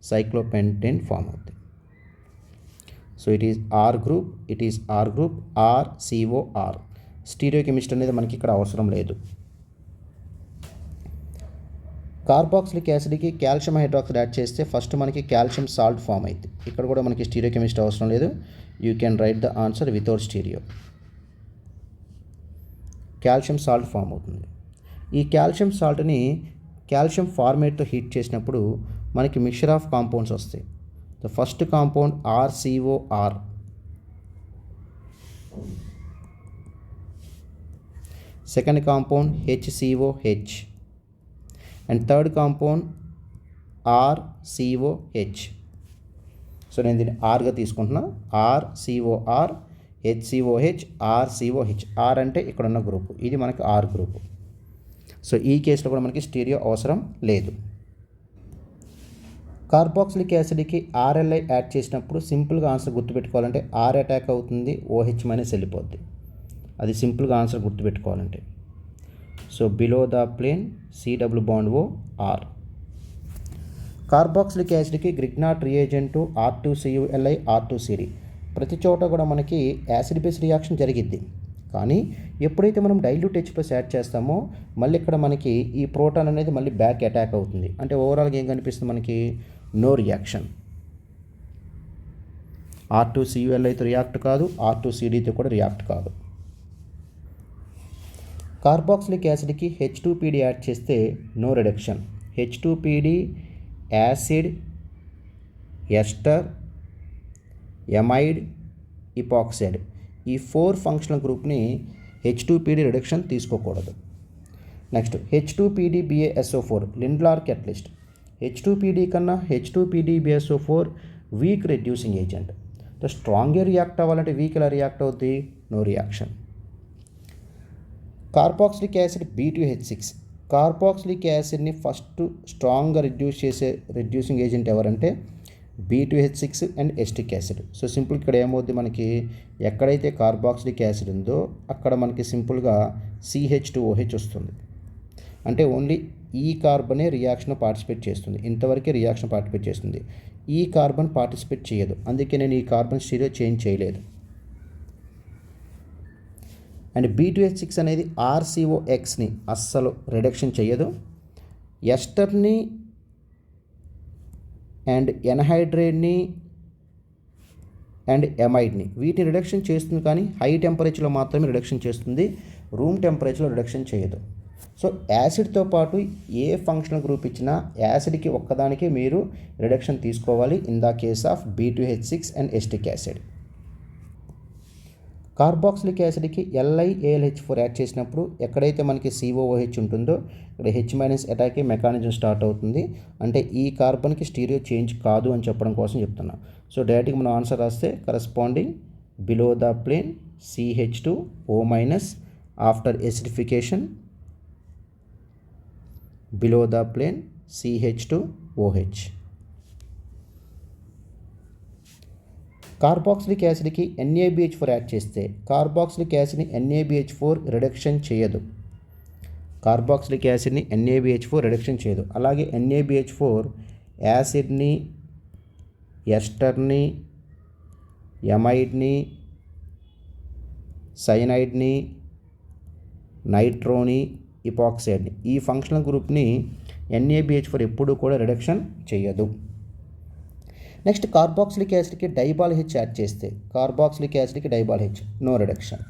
cyclopentane form అవుతుంది. So it is R group, RCOR. Stereochemistry అనేది మనకి ఇక్కడ అవసరం లేదు. కార్బాక్సిలిక్ యాసిడ్కి కాల్షియం హైడ్రాక్సైడ్ యాడ్ చేస్తే ఫస్ట్ మనకి కాల్షియం సాల్ట్ ఫామ్ అవుతుంది. ఇక్కడ కూడా మనకి స్టీరియోకెమిస్ట్రీ అవసరం లేదు. You can write the answer without stereo. Calcium salt form అవుతుంది. ఈ కాల్షియం సాల్ట్ని కాల్షియం ఫార్మేట్తో హీట్ చేసినప్పుడు మనకి మిక్చర్ ఆఫ్ కాంపౌండ్స్ వస్తాయి. The first compound RCOR, second compound HCOH and third compound RCOH. So నేను దీన్ని ఆర్గా తీసుకుంటున్నా, RCOR HCOH RCOH. R అంటే ఇక్కడ ఉన్న గ్రూపు, ఇది మనకి R గ్రూపు. సో ఈ కేసులో కూడా మనకి స్టీరియో అవసరం లేదు. కార్బాక్సిలిక్ యాసిడ్కి ఆర్ఎల్ఐ యాడ్ చేసినప్పుడు సింపుల్గా ఆన్సర్ గుర్తుపెట్టుకోవాలంటే ఆర్ అటాక్ అవుతుంది, ఓహెచ్ మైనస్ వెళ్ళిపోద్ది. అది సింపుల్గా ఆన్సర్ గుర్తుపెట్టుకోవాలంటే. So below the plane C double bond O R. Carboxylic యాసిడ్కి గ్రిగ్నాట్ రియేజెంటు R2CuLi R2CD. ప్రతి చోట కూడా మనకి యాసిడ్ బేస్ రియాక్షన్ జరిగిద్ది. కానీ ఎప్పుడైతే మనం డైల్యూట్ H+ యాడ్ చేస్తామో మళ్ళీ ఇక్కడ మనకి ఈ ప్రోటాన్ అనేది మళ్ళీ బ్యాక్ అటాక్ అవుతుంది. అంటే ఓవరాల్గా ఏం కనిపిస్తుంది మనకి? No reaction. R2CuLiతో రియాక్ట్ కాదు, R2CDతో కూడా రియాక్ట్ కాదు. కార్బాక్సిలిక్ యాసిడ్కి H2PD యాడ్ చేస్తే no reduction. H2PD acid, ester, amide, epoxide ఈ 4 ఫంక్షనల్ గ్రూప్ని H2PD రిడక్షన్ తీసుకోకూడదు. Next H2PDBaSO4 లిండ్లార్ catalyst. H2PD కన్నా H2PDBaSO4 వీక్ రెడ్యూసింగ్ ఏజెంట్. స్ట్రాంగ్గా రియాక్ట్ అవ్వాలంటే వీక్ ఎలా రియాక్ట్ అవుద్ది? No reaction. Carboxylic acid B2H6. Carboxylic యాసిడ్ని ఫస్ట్ స్ట్రాంగ్గా రిడ్యూస్ చేసే రెడ్యూసింగ్ ఏజెంట్ ఎవరంటే B2H6 and acetic acid. So simple ఇక్కడ ఏమవుద్ది మనకి? ఎక్కడైతే కార్బాక్సిలిక్ యాసిడ్ ఉందో అక్కడ మనకి సింపుల్గా CH2OH వస్తుంది. అంటే ఓన్లీ ఈ కార్బనే రియాక్షన్ పార్టిసిపేట్ చేస్తుంది, ఇంతవరకే రియాక్షన్ పార్టిసిపేట్ చేస్తుంది. ఈ కార్బన్ పార్టిసిపేట్ చేయదు, అందుకే నేను ఈ కార్బన్ స్టీరియో చేంజ్ చేయలేదు. అండ్ B2H6 అనేది RCOXని అస్సలు రిడక్షన్ చేయదు. ఎస్టర్ని అండ్ ఎన్హైడ్రేట్ని అండ్ ఎమైడ్ని వీటిని రిడక్షన్ చేస్తుంది, కానీ హై టెంపరేచర్లో మాత్రమే రిడక్షన్ చేస్తుంది, రూమ్ టెంపరేచర్లో రిడక్షన్ చేయదు. సో యాసిడ్తో పాటు ఏ ఫంక్షనల్ గ్రూప్ ఇచ్చినా యాసిడ్కి ఒక్కదానికి మీరు రిడక్షన్ తీసుకోవాలి in the case of B2H6 and acetic acid. Carboxylic యాసిడ్కి LiAlH4 యాడ్ చేసినప్పుడు ఎక్కడైతే మనకి COOH ఉంటుందో ఇక్కడ H- అటాక్ మెకానిజం స్టార్ట్ అవుతుంది. అంటే ఈ కార్బన్కి స్టీరియో చేంజ్ కాదు అని చెప్పడం కోసం చెప్తున్నా. సో డైరెక్ట్గా మనం ఆన్సర్ రాస్తే corresponding below the plane CH2O- after acidification below the plane CH2OH. Carboxylic యాసిడ్కి NaBH4 యాడ్ చేస్తే కార్బాక్సిలిక్ యాసిడ్ని NaBH4 రిడక్షన్ చేయదు. కార్బాక్సిలిక్ యాసిడ్ని NaBH4 రిడక్షన్ చేయదు. అలాగే NaBH4 యాసిడ్ని, ఎస్టర్ని, ఎమైడ్ని, సైనైడ్ని, నైట్రోని, ఇపాక్సైడ్ని ఈ ఫంక్షనల్ గ్రూప్ని NaBH4 ఎప్పుడూ కూడా రిడక్షన్ చేయదు. నెక్స్ట్ కార్బాక్సిలిక్ యాసిడ్కి డైబాల్ H యాడ్ చేస్తే కార్బాక్సిలిక్ యాసిడ్కి డైబాల్ H నో రిడక్షన్.